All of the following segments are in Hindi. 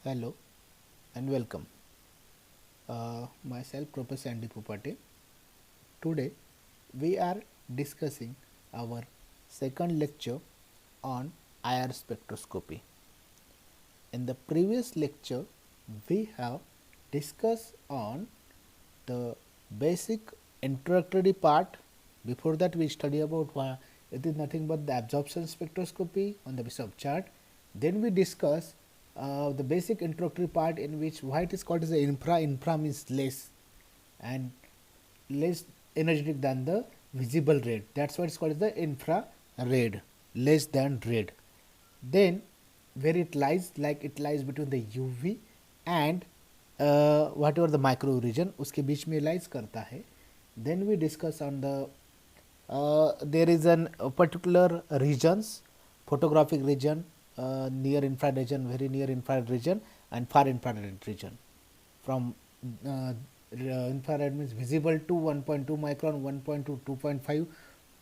Hello and welcome. Myself, Professor Andy Pupati. Today, we are discussing our second lecture on IR spectroscopy. In the previous lecture, we have discussed on the basic introductory part. Before that, we study about it is nothing but the absorption spectroscopy on the basis of chart. Then we discuss the basic introductory part in which why it is called as the infra. Infra means less and less energetic than the visible red. That's why it's called as the infrared, less than red. Then where it lies, like it lies between the UV and whatever the micro region उसके बीच में lies करता है. Then we discuss on the there is an particular regions, photographic region, near infrared region, very near infrared region and far infrared region. From infrared means visible to 1.2 micron, 1.2 to 2.5,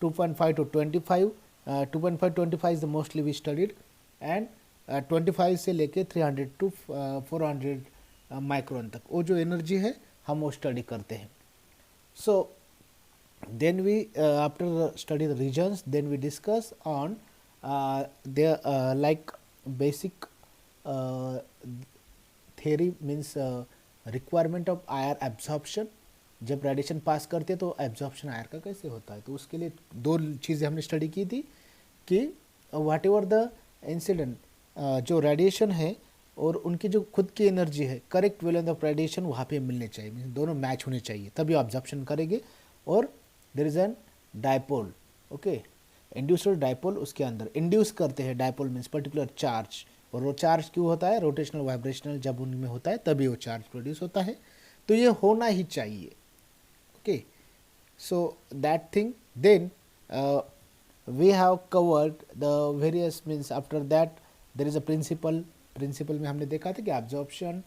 2.5 to 25, 2.5 25 is the mostly we studied and 25 से लेके 300 to 400 माइक्रोन तक वो जो एनर्जी है हम वो स्टडी करते हैं. सो then we after study the regions, then we discuss on their like basic theory means requirement of IR absorption. जब रेडिएशन पास करते हैं तो एब्जॉर्प्शन आयर का कैसे होता है, तो उसके लिए दो चीज़ें हमने स्टडी की थी कि वाट एवर द इंसिडेंट जो रेडिएशन है और उनकी जो खुद की एनर्जी है करेक्ट वेवलेंथ ऑफ रेडिएशन वहाँ पे मिलने चाहिए, दोनों मैच होने चाहिए तभी ऑब्जॉर्प्शन करेंगे. और there is an dipole, okay, induced dipole, उसके अंदर इंड्यूस करते हैं. डायपोल मीन्स पर्टिकुलर चार्ज, और वो चार्ज क्यों होता है, रोटेशनल वाइब्रेशनल जब उनमें होता है तभी वो चार्ज प्रोड्यूस होता है. तो ये होना ही चाहिए. Okay, so that thing. Then we have covered the various means after that there is a principle में हमने देखा था कि absorption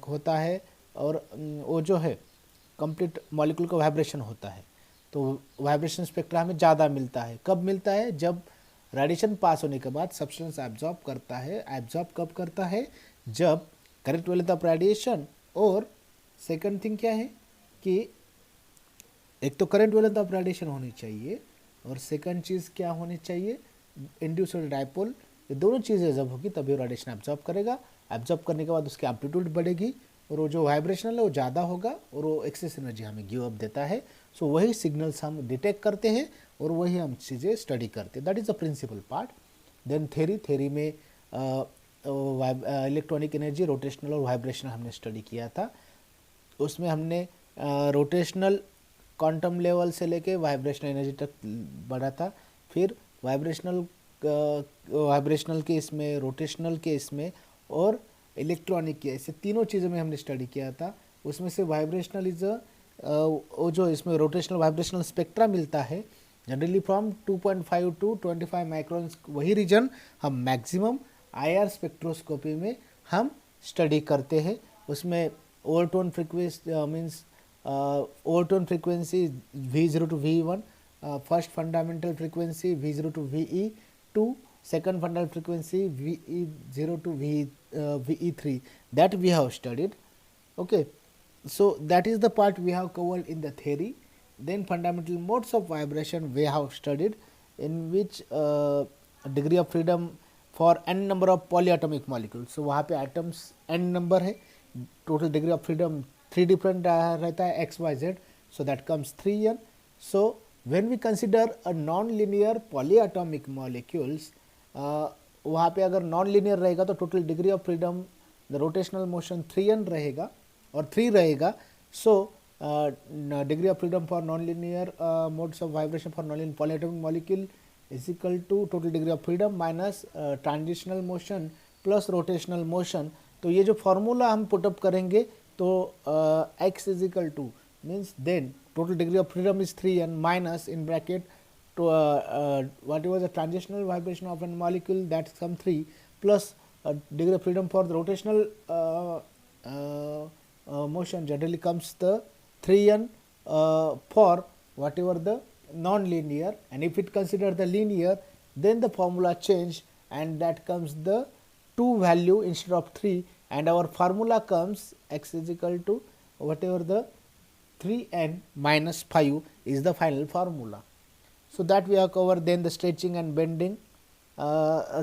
होता है और वो जो है कंप्लीट मॉलिक्यूल का वाइब्रेशन होता है. तो वाइब्रेशन स्पेक्ट्रा हमें ज़्यादा मिलता है. कब मिलता है, जब रेडिएशन पास होने के बाद सब्सटेंस एब्जॉर्ब करता है. एब्जॉर्ब कब करता है, जब करेक्ट वेवलेंथ ऑफ रेडिएशन, और सेकंड थिंग क्या है कि एक तो करंट वेवलेंथ ऑफ रेडिएशन होनी चाहिए और सेकंड चीज़ क्या होनी चाहिए, इंड्यूस्ड डायपोल. ये दोनों चीज़ें जब होगी तभी रेडिएशन एब्जॉर्ब करेगा. एब्जॉर्ब करने के बाद उसकी एम्पलीट्यूड बढ़ेगी और वो जो वाइब्रेशनल है वो ज़्यादा होगा और वो एक्सेस एनर्जी हमें गिव अप देता है. सो वही सिग्नल्स हम डिटेक्ट करते हैं और वही हम चीज़ें स्टडी करते हैं. That is the principal part. Then theory में इलेक्ट्रॉनिक एनर्जी, रोटेशनल और वाइब्रेशनल हमने स्टडी किया था. उसमें हमने रोटेशनल क्वांटम लेवल से लेके वाइब्रेशनल एनर्जी तक बढ़ा था. फिर वाइब्रेशनल के इसमें, रोटेशनल के इसमें और इलेक्ट्रॉनिक के, ऐसे तीनों चीज़ों में हमने स्टडी किया था. उसमें से वाइब्रेशनल इज वो जो इसमें रोटेशनल वाइब्रेशनल स्पेक्ट्रा मिलता है जनरली फ्रॉम 2.5 टू 25 माइक्रोन. वही रीजन हम मैक्सिमम IR स्पेक्ट्रोस्कोपी में हम स्टडी करते हैं. उसमें overtone frequency means overtone frequency V0 to V1, first fundamental frequency V0 to VE2, second fundamental frequency VE0 to VE3, that we have studied. Okay, so that is the part we have covered in the theory. Then fundamental modes of vibration we have studied, in which degree of freedom for n number of polyatomic molecules. So वहाँ पे atoms n number है, total degree of freedom 3 different रहता है x y z, so that comes 3n. So when we consider a non-linear polyatomic molecules, वहाँ पे अगर non-linear रहेगा तो total degree of freedom the rotational motion 3n रहेगा और 3 रहेगा. So degree of freedom for non-linear modes of vibration for non-linear polyatomic molecule is equal to total degree of freedom minus transitional motion plus rotational motion. तो ये जो फॉर्मूला हम पुटअप करेंगे तो x is equal to means then total degree of freedom is 3n minus in bracket to whatever the transitional vibration of a molecule, that's some 3 plus degree of freedom for the rotational motion generally comes the 3n for whatever the non-linear, and if it consider the linear then the formula change and that comes the 2 value instead of 3 and our formula comes x is equal to whatever the 3n minus 5 is the final formula. So that we have covered. Then the stretching and bending,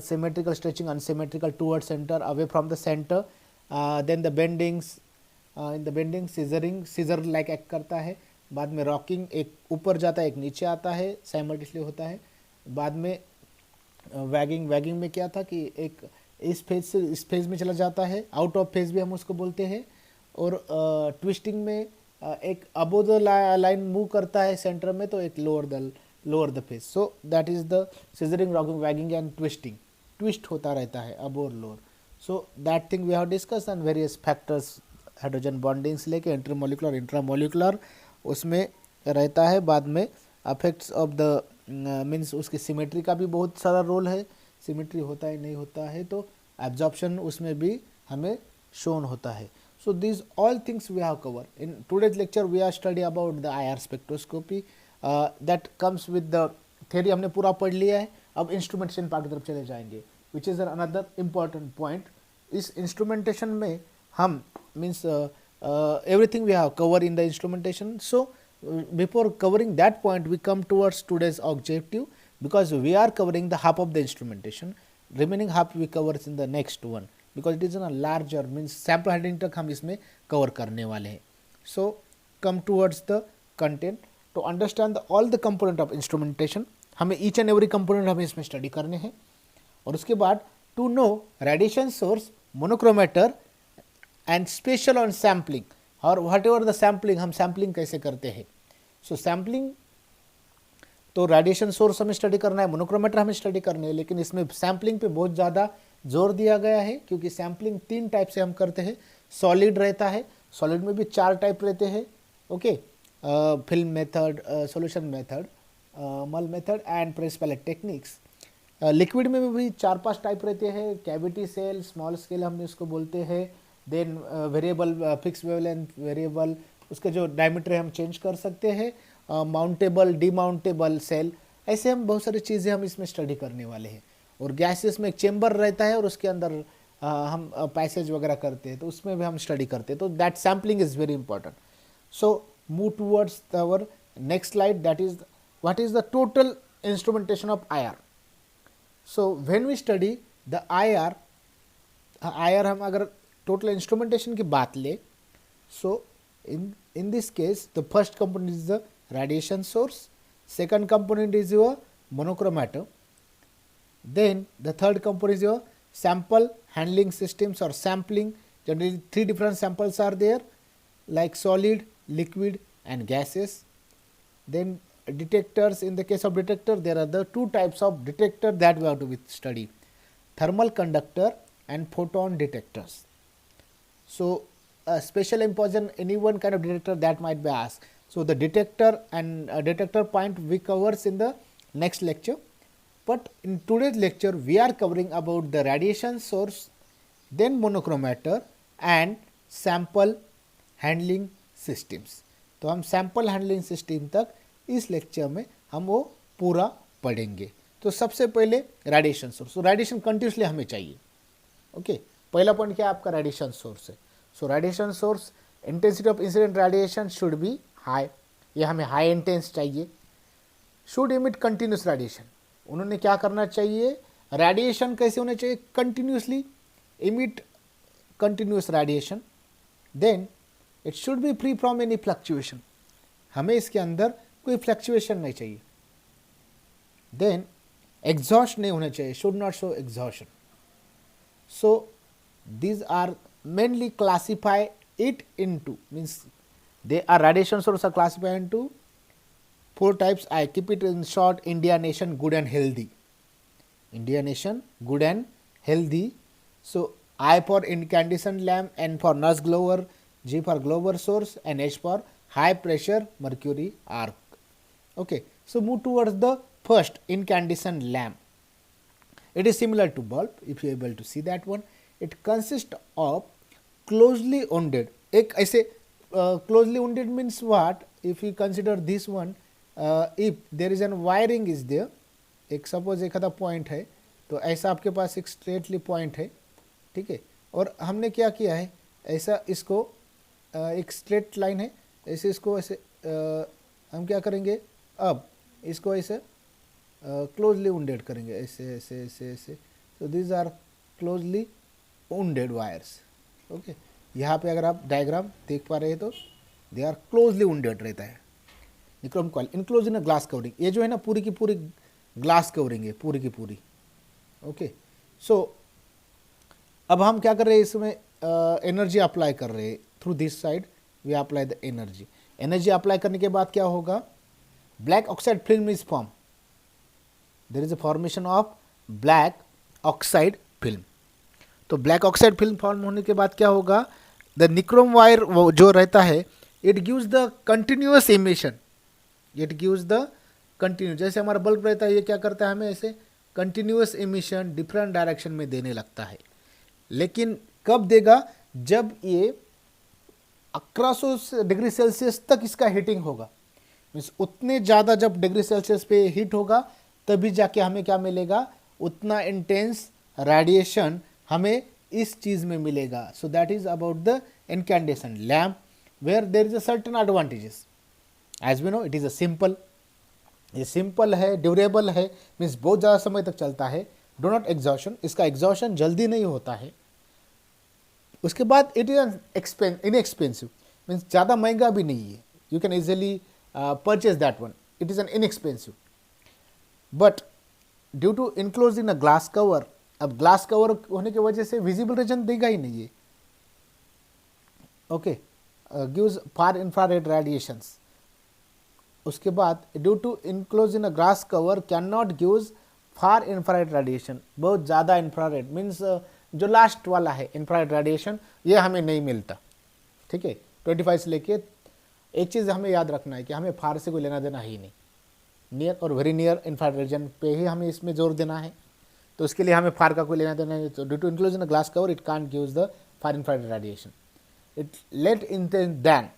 symmetrical stretching, unsymmetrical towards center, away from the center. Then the bendings, in the bending scissoring, scissor like act करता है. बाद में रॉकिंग, एक ऊपर जाता है एक नीचे आता है, साइमल्टेनियसली होता है. बाद में वैगिंग, वैगिंग में क्या था कि एक इस फेज से इस फेज में चला जाता है, आउट ऑफ फेज भी हम उसको बोलते हैं. और ट्विस्टिंग में एक अबो द लाइन मूव करता है सेंटर में, तो एक lower the phase. So that is the scissoring, rocking, wagging and twisting. Twist होता रहता है अब और lower. So that thing we have discuss and various factors, hydrogen bonding से लेके इंटरमोलिकुलर, इंट्रामोलिकुलर उसमें रहता है. बाद में अफेक्ट्स ऑफ द मीन्स उसकी सिमेट्री का भी बहुत सारा रोल है. सिमेट्री होता है नहीं होता है तो एब्जॉर्प्शन उसमें भी हमें शोन होता है. So these all things we have covered. In today's lecture we are study about the IR spectroscopy that comes with the theory. हमने पूरा पढ़ लिया है. अब इंस्ट्रूमेंटेशन पार्ट की तरफ चले जाएंगे, which is another important point. इस इंस्ट्रूमेंटेशन में हम means everything we have covered in the instrumentation. So before covering that point we come towards today's objective, because we are covering the half of the instrumentation. Remaining half we cover in the next one, because it is a larger means sample handling तक हम इसमें cover करने वाले हैं. So come towards the content to understand all the component of instrumentation. हमें each and every component हमें इसमें study करने हैं. और उसके बाद to know radiation source, monochromator and special on sampling, और whatever the sampling, हम sampling कैसे करते हैं. So sampling तो रेडिएशन सोर्स हमें स्टडी करना है, मोनोक्रोमेटर हमें स्टडी करनी है, लेकिन इसमें सैम्पलिंग पे बहुत ज़्यादा जोर दिया गया है, क्योंकि सैम्पलिंग 3 टाइप से हम करते हैं. सॉलिड रहता है, सॉलिड में भी 4 टाइप रहते हैं. Okay, film method, solution method, mull method and press pellet techniques. Liquid में भी 4-5 टाइप रहते हैं. कैविटी सेल, स्मॉल स्केल हमने उसको बोलते हैं. Then variable, fix wavelength, variable, उसके जो डायमीटर है हम चेंज कर सकते हैं. माउंटेबल, डीमाउंटेबल सेल, ऐसे हम बहुत सारी चीज़ें हम इसमें स्टडी करने वाले हैं. और गैसेस में एक चेम्बर रहता है और उसके अंदर हम पैसेज वगैरह करते हैं, तो उसमें भी हम स्टडी करते हैं. तो that sampling is very important. So move towards our next slide, that is what is the total instrumentation of IR. So when we study the IR, हम अगर टोटल इंस्ट्रूमेंटेशन की बात ले, सो in this case the first component is the radiation source, second component is your monochromator, then the third component is your sample handling systems or sampling. Generally 3 different samples are there, like solid, liquid and gases. Then detectors, in the case of detector there are the 2 types of detector that we have to study, thermal conductor and photon detectors. So special importance, any one kind of detector that might be asked. So the detector and detector point we covers in the next lecture, but in today's lecture we are covering about the radiation source, then monochromator and sample handling systems. तो हम sample handling system तक इस lecture में हम वो पूरा पढ़ेंगे. तो सबसे पहले radiation source. So radiation continuously हमें चाहिए. ओके, पहला पॉइंट क्या आपका radiation source है. So radiation source, intensity of incident radiation should be high. ये हमें high intense चाहिए. Should emit continuous radiation. उन्होंने क्या करना चाहिए, radiation कैसे होना चाहिए, continuously emit continuous radiation. Then it should be free from any fluctuation. हमें इसके अंदर कोई fluctuation नहीं चाहिए. Then exhaust नहीं होना चाहिए, should not show exhaustion. So these are mainly classify it into, means they are radiation source are classified into 4 types. I keep it in short: India nation, good and healthy. India nation, good and healthy. So I for incandescent lamp, N for nurse glower, G for glower source and H for high pressure mercury arc. Okay, so move towards the first, incandescent lamp. It is similar to bulb, if you are able to see that one. It consists of closely wounded, एक ऐसे closely wounded means what, if you consider this one, if there is an wiring is there, एक suppose एक आधा point है, तो ऐसा आपके पास एक straightly point है, ठीक है, और हमने क्या किया है, ऐसा इसको एक स्ट्रेट लाइन है, ऐसे इसको ऐसे हम क्या करेंगे, अब इसको ऐसे क्लोजली उंडेड करेंगे, ऐसे ऐसे ऐसे ऐसे। So these are closely wounded wires. Okay, यहाँ पे अगर आप डायग्राम देख पा रहे हैं तो दे आर क्लोजली उंडेड रहता है nichrome coil enclose in a glass covering. ये जो है ना पूरी की पूरी ग्लास कवरिंग है, पूरी की पूरी। ओके, सो अब हम क्या कर रहे हैं, इसमें एनर्जी अप्लाई कर रहे हैं through this side, we apply the energy. Energy apply करने के बाद क्या होगा, black oxide film is form, there is a formation of black oxide film. तो ब्लैक ऑक्साइड फिल्म फॉर्म होने के बाद क्या होगा, द निक्रोम वायर जो रहता है, it gives the continuous emission, it gives the continue, जैसे हमारा बल्ब रहता है ये क्या करता है, हमें ऐसे कंटिन्यूअस इमिशन डिफरेंट डायरेक्शन में देने लगता है। लेकिन कब देगा, जब ये 1100 डिग्री सेल्सियस तक इसका हीटिंग होगा, मीन्स उतने ज़्यादा जब डिग्री सेल्सियस पे हीट होगा तभी जाके हमें क्या मिलेगा, उतना इंटेंस रेडिएशन हमें इस चीज़ में मिलेगा। So that is about the incandescent lamp where there is a certain advantages. As we know it is a simple, ये सिंपल है, ड्यूरेबल है, मीन्स बहुत ज़्यादा समय तक चलता है, डो नॉट एग्जॉशन, इसका एग्जॉशन जल्दी नहीं होता है। उसके बाद इट इज इनएक्सपेंसिव, मीन्स ज़्यादा महंगा भी नहीं है, you can easily purchase that one, it is an inexpensive. But due to enclose in a glass cover, अब ग्लास कवर होने की वजह से विजिबल रीजन देगा ही नहीं है। Okay, gives far infrared radiations. उसके बाद due to enclose in a glass cover can not gives far infrared radiation, बहुत ज़्यादा इंफ्रारेड मीन्स जो लास्ट वाला है इंफ्रारेड रेडिएशन, ये हमें नहीं मिलता। ठीक है, 25 से लेके, एक चीज़ हमें याद रखना है कि हमें फार से कोई लेना देना ही नहीं, नियर और वेरी नियर इंफ्रारेड रीजन पे ही हमें इसमें जोर देना है। तो उसके लिए हमें फार का कोई लेना देना है। तो due to inclusion in glass cover it can't gives the far infrared radiation, it let intense than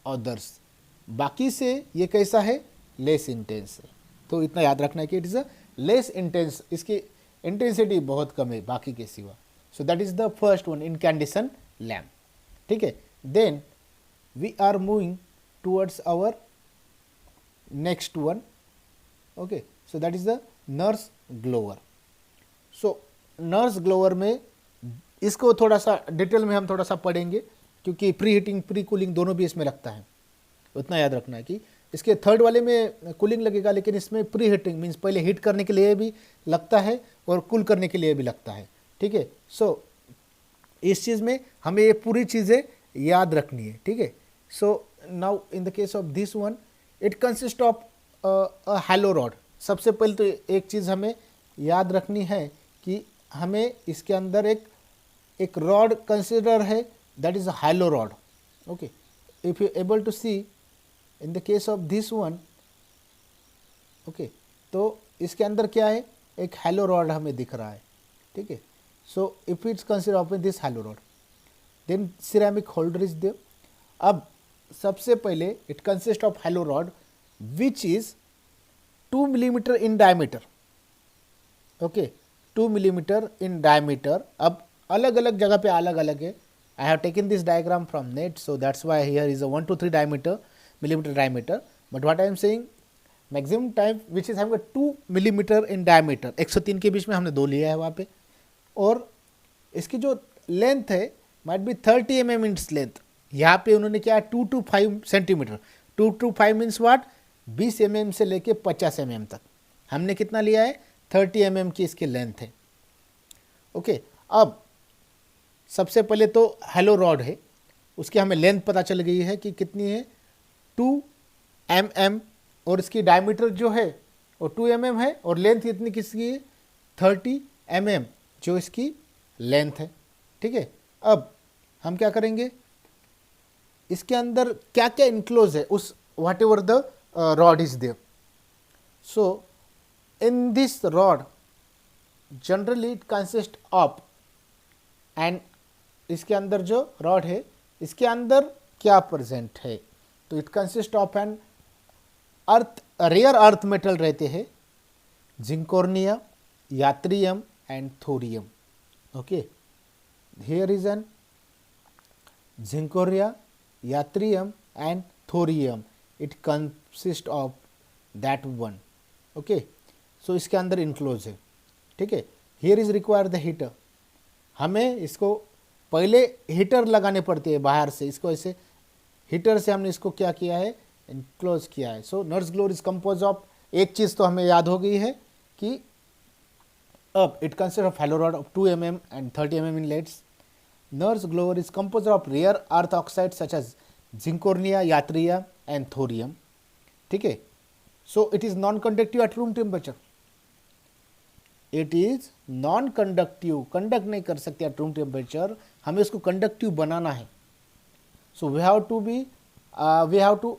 others. बाकी से ये कैसा है, लेस इंटेंस है। तो इतना याद रखना है कि it is a less intense, इसकी इंटेंसिटी बहुत कम है बाकी के सिवा। So that is the first one, incandescent lamp. ठीक है, then we are moving towards our next one. Okay, so that is the Nernst glower. So Nernst glower में इसको थोड़ा सा डिटेल में हम थोड़ा सा पढ़ेंगे, क्योंकि प्री हीटिंग प्री कूलिंग दोनों भी इसमें लगता है। उतना याद रखना है कि इसके थर्ड वाले में कूलिंग लगेगा, लेकिन इसमें प्री हीटिंग मीन्स पहले हीट करने के लिए भी लगता है और कूल करने के लिए भी लगता है। ठीक है, सो इस चीज़ में हमें ये पूरी चीज़ें याद रखनी है। ठीक है, so now in the case of this one it consist of a hollow rod. सबसे पहले तो एक चीज़ हमें याद रखनी है कि हमें इसके अंदर एक रॉड कंसिडर है, that is a hollow rod. Okay, if you able to see in the case of this one, okay, तो इसके अंदर क्या है, एक हैलो रॉड हमें दिख रहा है। ठीक है, so if it's consider of this hollow rod, then ceramic holder is there. अब सबसे पहले it consist of hollow rod which is 2 millimetre in diameter. Okay, 2 millimetre in diameter. अब अलग अलग जगह पे अलग अलग है। I have taken this diagram from net, so that's why here is a 1 to 3 diameter millimeter diameter, but what I am saying maximum time which is having a 2 millimeter in diameter, 103 के बीच में हमने 2 लिया है वहाँ पे। और इसकी जो लेंथ है might be 30 mm in length. यहाँ पे उन्होंने क्या 2 to 5 centimetre, 2 to 5 means what, 20 mm से लेके 50 mm तक हमने कितना लिया है, 30 mm की इसकी लेंथ है। ओके, अब सबसे पहले तो हैलो रॉड है, उसकी हमें लेंथ पता चल गई है कि कितनी है, 2 mm, और इसकी डायमीटर जो है वो 2 mm है, और लेंथ कितनी किसकी है, 30 mm जो इसकी लेंथ है। ठीक है, अब हम क्या करेंगे, इसके अंदर क्या क्या इनक्लोज है उस whatever the rod is there. So in this rod generally it consist of, and इसके अंदर जो रॉड है इसके अंदर क्या प्रेजेंट है, तो it consist of an earth, rare earth metal रहते हैं, zirconium, yttrium and thorium. Okay, Here is an Zincoria, Yttrium and Thorium. It consists of that one. Okay, so इसके अंदर इनक्लोज है, ठीक है. Here is required the heater. हमें इसको पहले हीटर लगाने पड़ते हैं बाहर से, इसको ऐसे हीटर से हमने इसको क्या किया है, इनक्लोज किया है. So Nernst glower is compose of, एक चीज़ तो हमें याद हो गई है कि अब it consist of hollow rod of 2 mm and 30 mm inlets. Nernst glower is compose of rare earth oxide such as zirconia, yttria and thorium, ठीक है. So it is non conductive at room temperature. It is non conductive, conduct नहीं कर सकते एट रूम टेम्परेचर, हमें उसको कंडक्टिव बनाना है. So we have to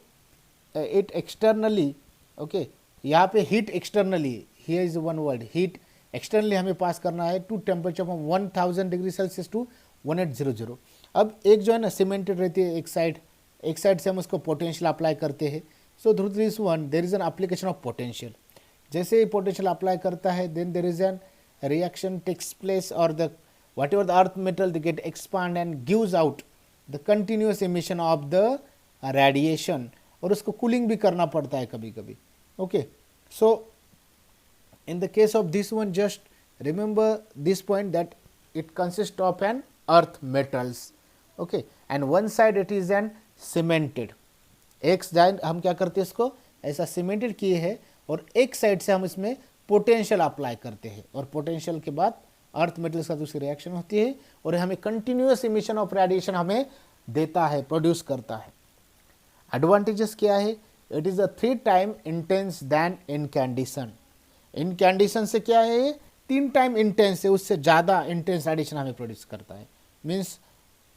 it externally. Okay, यहाँ पे heat externally, here is one word, heat externally हमें पास करना है to temperature from 1000 degree Celsius to 1800. अब एक जो है ना सीमेंटेड रहती है एक साइड से हम उसको पोटेंशियल अप्लाई करते हैं. So through this one there is an application of potential. जैसे ही पोटेंशियल अप्लाई करता है then there is an reaction takes place और the whatever the earth metal they get expand and gives out the continuous emission of the radiation. और उसको कूलिंग भी करना पड़ता है कभी कभी. Okay, so in the case of this one just remember this point that it consists of an earth metals. Okay, and one side it is an cemented. एक साइड हम क्या करते हैं, इसको ऐसा सीमेंटेड किए हैं और एक साइड से हम इसमें पोटेंशियल अप्लाई करते हैं और पोटेंशियल के बाद अर्थ मेटल्स का दूसरी रिएक्शन होती है और हमें कंटिन्यूस इमिशन ऑफ रेडिएशन हमें देता है, प्रोड्यूस करता है. एडवांटेजेस क्या है, it is a 3 time intense than incandescent. Incandescent से क्या है, 3 टाइम इंटेंस है, उससे ज़्यादा इंटेंस रेडिएशन हमें प्रोड्यूस करता है. मीन्स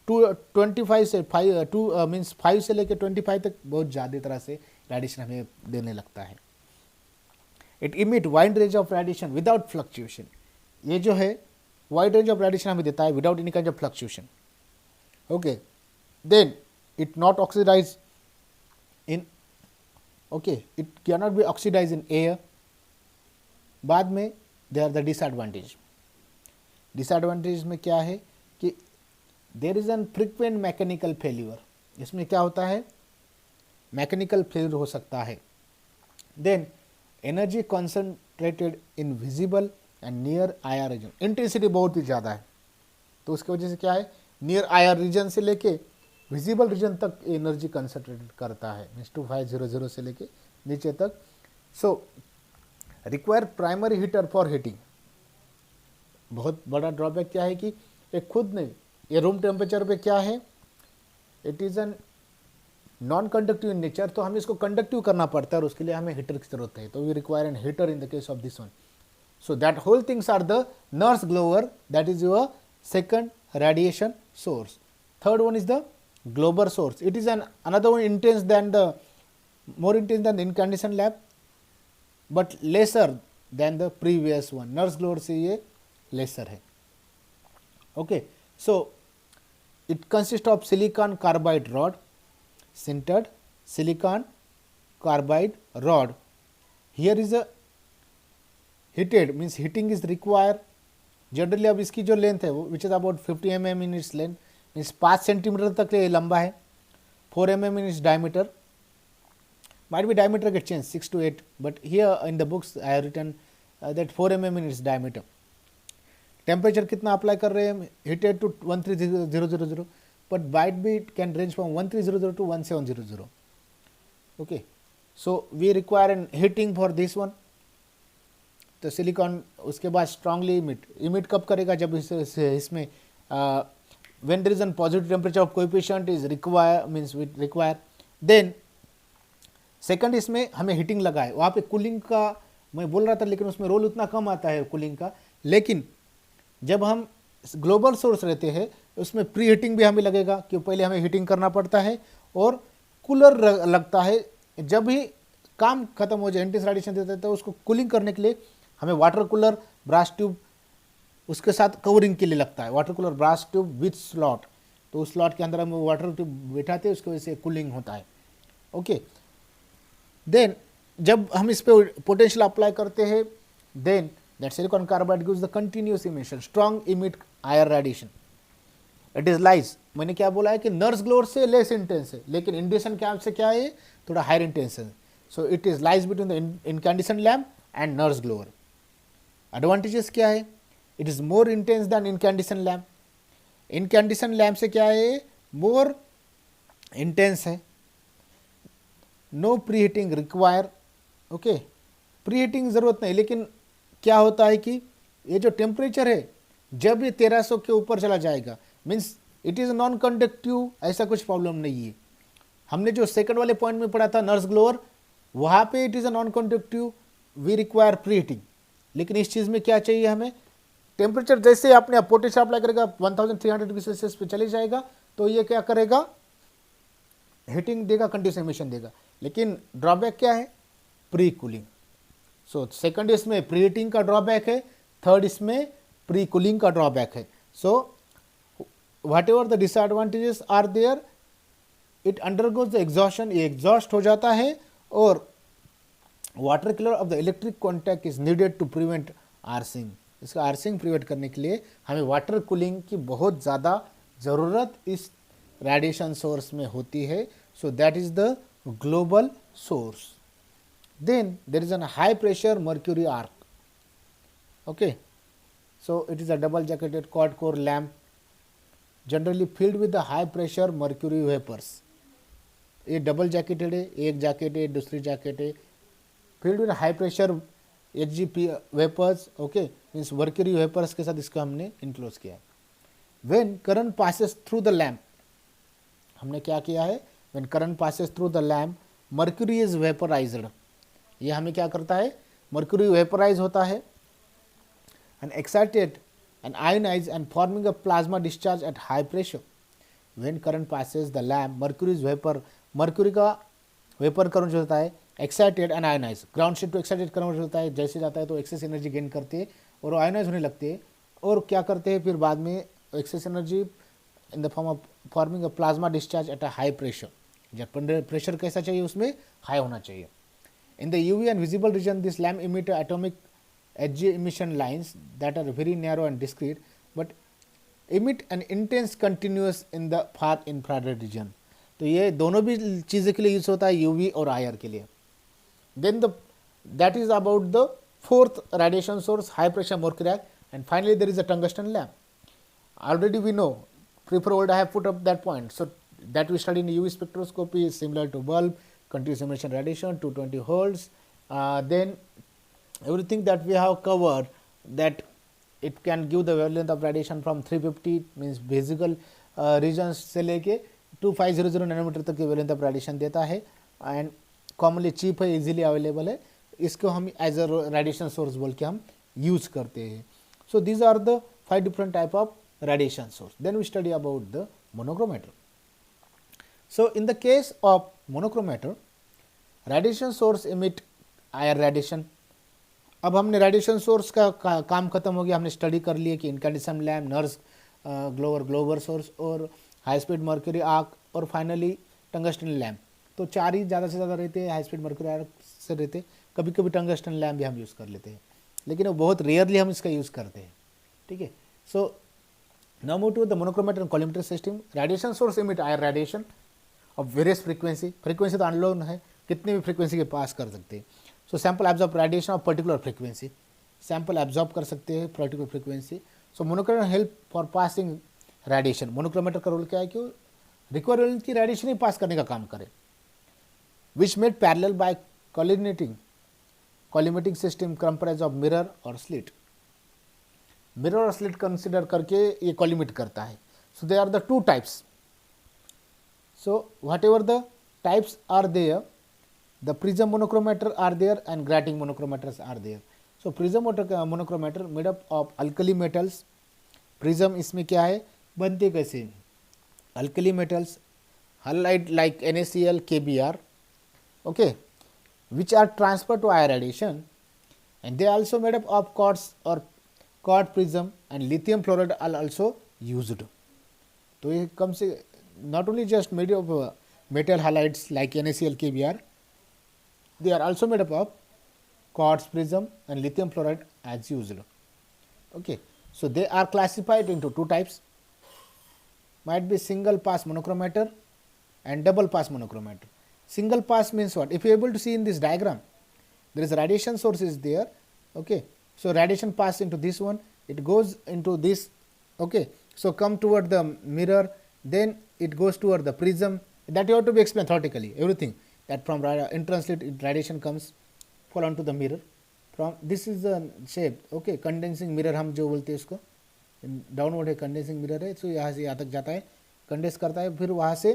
25 से 5 मीन्स 5 से लेकर 25 तक बहुत ज़्यादा तरह से रेडिएशन हमें देने लगता है. It emit wide range of radiation without fluctuation. ये जो है वाइड रेंज ऑफ रेडिएशन हमें देता है without any kind of fluctuation. Okay, then it not oxidise in, okay, it can not be oxidise in air. बाद में they are the disadvantage. Disadvantage में क्या है कि there is an frequent mechanical failure. इसमें क्या होता है, मैकेनिकल फेल्यूर हो सकता है. Then energy concentrated in visible and near IR region. Intensity बहुत ही ज़्यादा है तो उसकी वजह से क्या है, नियर आईआर रीजन से लेके विजिबल रीजन तक एनर्जी कंसंट्रेटेड करता है, मीन्स 2500 से लेके नीचे तक. So require primary heater for heating. बहुत बड़ा ड्रॉबैक क्या है कि ये खुद नहीं, ये रूम टेम्परेचर पे क्या है, it is N non conductive in nature, तो हमें इसको कंडक्टिव करना पड़ता है और उसके लिए हमें हीटर की जरूरत है. तो we require an heater in the case of this one. So that whole things are the Nernst glower, that is your second radiation source. Third one is the globar source. It is an another one intense than the more intense than incandescent lamp but lesser than the previous one. Nernst glower से ये लेसर है. Okay, so it consist of silicon carbide rod, sintered silicon carbide rod. Here is a heated, means heating is required. Generally अब इसकी जो लेंथ है वो which is about 50 mm in its length, means 5 centimetre तक ये लंबा है. 4 mm in its diameter. might be diameter get changed 6 to 8, but here in the books I have written that 4 mm in its diameter. Temperature कितना अप्लाई कर रहे हैं, heated to 13000, but might be it can range from 1300 to 1700. Okay, so we require an heating for this one. तो सिलिकॉन उसके बाद स्ट्रांगली इमिट कब करेगा, जब इसमें when there is an positive temperature of coefficient is require, means we require. Then second इसमें हमें हीटिंग लगा है, वहाँ पे कूलिंग का मैं बोल रहा था लेकिन उसमें रोल उतना कम आता है कूलिंग का. लेकिन जब हम ग्लोबल सोर्स रहते हैं उसमें प्री हीटिंग भी हमें लगेगा, क्योंकि पहले हमें हीटिंग करना पड़ता है और कूलर लगता है. जब भी काम खत्म हो जाए, इंटेंस रेडिएशन देता है तो उसको कूलिंग करने के लिए हमें वाटर कूलर, ब्रास ट्यूब उसके साथ कवरिंग के लिए लगता है. Water cooler, brass tube with slot, तो उस स्लॉट के अंदर हम वाटर ट्यूब बैठाते हैं, उसकी वजह से कूलिंग होता है. ओके, देन जब हम इस पे पोटेंशियल अप्लाई करते हैं, then that silicon carbide gives the continuous emission, strong emit IR radiation. It is lies, मैंने क्या बोला है कि नर्स ग्लोअर से लेस इंटेंस है, लेकिन इंडेसेंट लैम्प से क्या है, थोड़ा हायर इंटेंस है. So it is lies between the incandescent lamp and Nernst glower. Advantages क्या है, it is more intense than incandescent lamp. Incandescent lamp से क्या है, मोर इंटेंस है. No pre heating require. Okay, pre heating ज़रूरत नहीं, लेकिन क्या होता है कि ये जो टेम्परेचर है जब ये 1300 के ऊपर चला जाएगा, means it is non conductive, ऐसा कुछ प्रॉब्लम नहीं है. हमने जो सेकंड वाले पॉइंट में पढ़ा था नर्स ग्लोअर, वहाँ पे it is a non conductive, we require pre heating. लेकिन इस चीज़ में क्या चाहिए हमें, टेम्परेचर जैसे आपने पोटेशियम अप्लाई करेगा 1300 डिग्री सेल्सियस पे चले जाएगा, तो ये क्या करेगा, हीटिंग देगा, कंटिन्यूस एमिशन देगा. लेकिन ड्रॉबैक क्या है, प्री कूलिंग. सो सेकंड इसमें प्री हीटिंग का ड्रॉबैक है, थर्ड इसमें प्री कूलिंग का ड्रॉबैक है. So whatever the disadvantages are there, it undergoes the exhaustion, ये एग्जॉस्ट हो जाता है, और water cooler of the electric contact is needed to prevent arcing. इसका आर्सिंग प्रिवेंट करने के लिए हमें वाटर कूलिंग की बहुत ज़्यादा ज़रूरत इस रेडिएशन सोर्स में होती है. So that is the global source. Then there is a high pressure mercury arc. Okay, so it is a double jacketed quad core lamp generally filled with the high pressure mercury vapors. ये डबल जैकेटेड है, एक जैकेट है, दूसरी जैकेट है, filled with high pressure HGP vapours. Okay, means mercury vapours के साथ इसका हमने इनक्लोज किया है. When current passes through the lamp, हमने क्या किया है, when current passes through the lamp mercury is vaporised. ये हमें क्या करता है, मर्क्यूरी वेपराइज होता है and excited and ionise and forming a plasma discharge at high pressure. When current passes the lamp mercury is vapour, mercury का वेपर करंट होता है, excited and ionise, ground state to excited current होता है, जैसे जाता है तो एक्सेस एनर्जी गेन करते हैं और आयोनाइज होने लगते हैं, और क्या करते हैं फिर बाद में excess energy in the form of forming a plasma discharge at a high pressure. जब प्रेशर कैसा चाहिए, उसमें हाई होना चाहिए. In the UV and visible region, this lamp emit atomic Hg emission lines that are very narrow and discrete, but emit an intense continuous in the far infrared region. तो ये दोनों भी चीज़ों के लिए यूज होता है, UV और IR के लिए. Then that is about the fourth radiation source, high pressure mercury arc, and finally there is a tungsten lamp. Already we know, before I have put up that point. So that we study in UV spectroscopy is similar to bulb, continuous emission radiation, 220 volts. Then everything that we have covered, that it can give the wavelength of radiation from 350 means visible regions से लेके 2500 नैनोमीटर तक की wavelength of radiation देता है, and commonly cheap है, easily available है. इसको हम as a radiation source बोल के हम use करते हैं. So these are the 5 different type of radiation source. Then we study about the monochromator. So in the case of monochromator, radiation source emit IR radiation. अब हमने रेडिएशन सोर्स का काम खत्म हो गया, हमने स्टडी कर लिया कि incandescent lamp, nurse glower, Glauber source और हाई स्पीड मर्क्यूरी आर्क और फाइनली टंगस्टन लैम्प. तो चार ही ज़्यादा से ज़्यादा रहते हैं, हाई स्पीड मर्क्यूरी आर्क से रहते. कभी कभी टंगस्टन लैम्प भी हम यूज़ कर लेते हैं, लेकिन वो बहुत रेयरली हम इसका यूज़ करते हैं. ठीक है. So now move to the monochromator and collimator system. Radiation source emit IR radiation of various frequency. Frequency तो अननोन है, कितनी भी फ्रीक्वेंसी के पास कर सकते हैं. So sample absorb radiation of particular frequency, sample absorb कर सकते हैं particular frequency. So monochromator help for passing radiation. Monochromator का रोल क्या है कि रिक्वायर्ड वेवलेंथ की रेडिएशन ही पास करने का काम करे. Which made parallel by collimating system comprise of mirror और स्लिट. मिरर और स्लिट कंसिडर करके ये कॉलीमेट करता है. So they are the two types. So whatever the types are there, the prism monochromator are there and grating monochromators are there. So prism monochromator made up of alkali metals. Prism इसमें क्या है, बनते कैसे, alkali metals halide like NaCl, KBr, okay, which are transferred to IR radiation, and they also made up of quartz or quartz prism and lithium fluoride are also used. तो ये कम से not only just made of metal halides like NaCl, KBr, they are also made up of quartz prism and lithium fluoride as used. Okay, so they are classified into two types. might be single pass monochromator and double pass monochromator. Single pass means what? If you are able to see in this diagram, there is a radiation source is there. Okay, so radiation pass into this one, it goes into this. Okay, so come toward the mirror, then it goes toward the prism. That you have to be explained theoretically, everything that from intranslate radiation comes fall onto the mirror. From this is the shape. Okay, condensing mirror हम जो बोलते हैं इसको, डाउनवर्ड है कंडेंसिंग मिरर है. सो यहाँ से यहाँ तक जाता है, कंडेंस करता है, फिर वहाँ से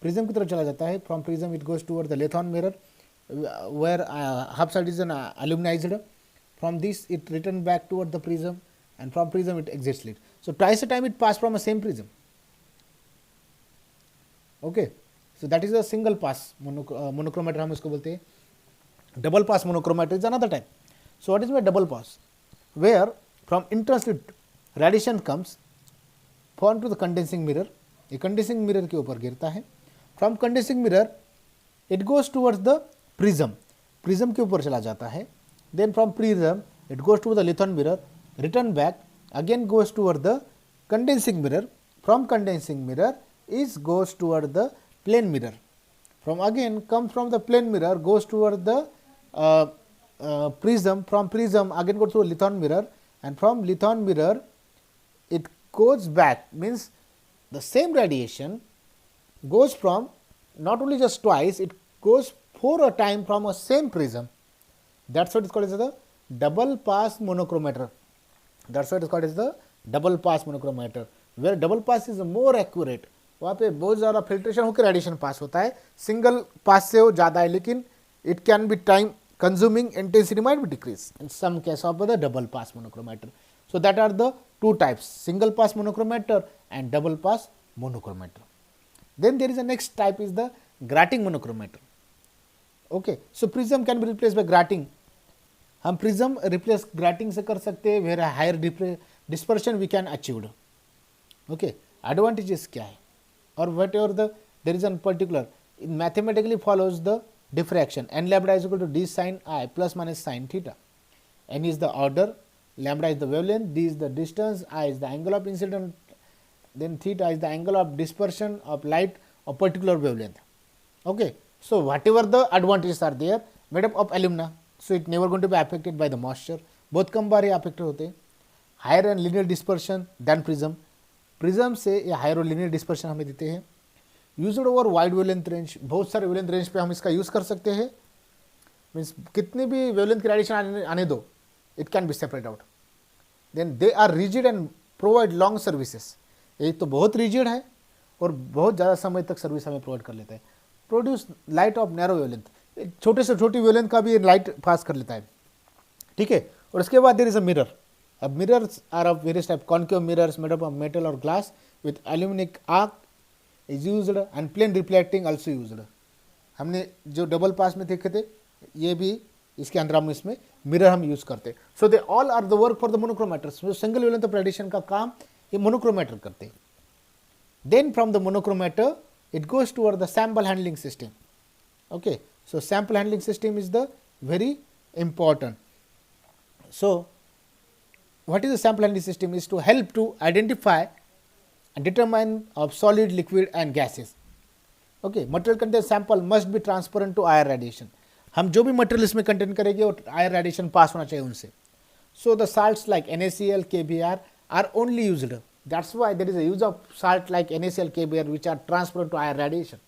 प्रिज्म की तरफ चला जाता है. From prism it goes toward the लेथॉन mirror where half side is an aluminized. From this it return back toward the prism, and from prism it exits it. So twice a time it pass from a same prism. Okay, so that is a single pass monochromator हम इसको बोलते हैं. Double pass monochromator is another type. So what is my double pass? Where from intrinsic radiation comes fall to the condensing mirror. ये condensing mirror के ऊपर गिरता है. From condensing mirror it goes towards the prism. Prism के ऊपर चला जाता है. Then from prism it goes to the Lithon mirror, return back, again goes toward the condensing mirror. From condensing mirror is goes toward the plane mirror. From again comes from the plane mirror, goes toward the prism. From prism again goes to Lithon mirror, and from Lithon mirror it goes back, means the same radiation goes from not only just twice, it goes 4 a time from a same prism. That's what is called as the double pass monochromator. That's what is called as the double pass monochromator, where double pass is more accurate. वहाँ पे बहुत ज़्यादा फिल्ट्रेशन होकर रेडिएशन पास होता है. सिंगल पास से वो ज़्यादा है, लेकिन it can be time consuming, intensity might be decrease in some case of the double pass monochromator. So that are the two types, single pass monochromator and double pass monochromator. Then there is a next type is the grating monochromator. Okay, so prism can be replaced by grating. हम prism replace grating से कर सकते हैं, where higher dispersion we can achieve. Okay, advantages क्या है, or whatever there is in particular, it mathematically follows the diffraction. N lambda is equal to d sin I plus minus sin theta. N is the order, lambda is the wavelength, d is the distance, I is the angle of incident, then theta is the angle of dispersion of light of particular wavelength. Okay, so whatever the advantages are there, made up of alumina, so it never going to be affected by the moisture. बहुत कम बार ये affected होते हैं. Higher and linear dispersion than prism. Prism से ये higher और linear dispersion हमें देते हैं. Used over wide wavelength range, बहुत सारे wavelength range पे हम इसका use कर सकते हैं. Means कितने भी wavelength की radiation आने दो, it can be separated out. Then they are rigid and provide long services. एक तो बहुत rigid है और बहुत ज़्यादा समय तक सर्विस हमें प्रोवाइड कर लेता है. Produce light of narrow wavelength, छोटे से छोटी वेवलेंथ का भी लाइट पास कर लेता है. ठीक है, और उसके बाद देयर इज अ मिरर. अब mirrors are of various type. Concave mirrors made up of metal और ग्लास विथ एल्यूमिनिक arc is used and plane reflecting also used. हमने जो डबल पास में देखे थे, ये भी इसके अंदर हम इसमें मिरर हम यूज करते. So they all are the work for the monochromators. Single wavelength of radiation का काम ये मोनोक्रोमेटर करते हैं. Then from the monochromator it goes toward the sample handling system. Okay, so sample handling system is the very important. So what is the sample handling system? Is to help to identify and determine of solid, liquid and gases. Okay, material content sample must be transparent to IR radiation. हम जो भी मटेरियल इसमें कंटेन करेंगे वो IR radiation पास होना चाहिए उनसे. So the salts like NaCl, KBr are only used. That's why there is a use of salt like NaCl, KBr which are transparent to IR radiation.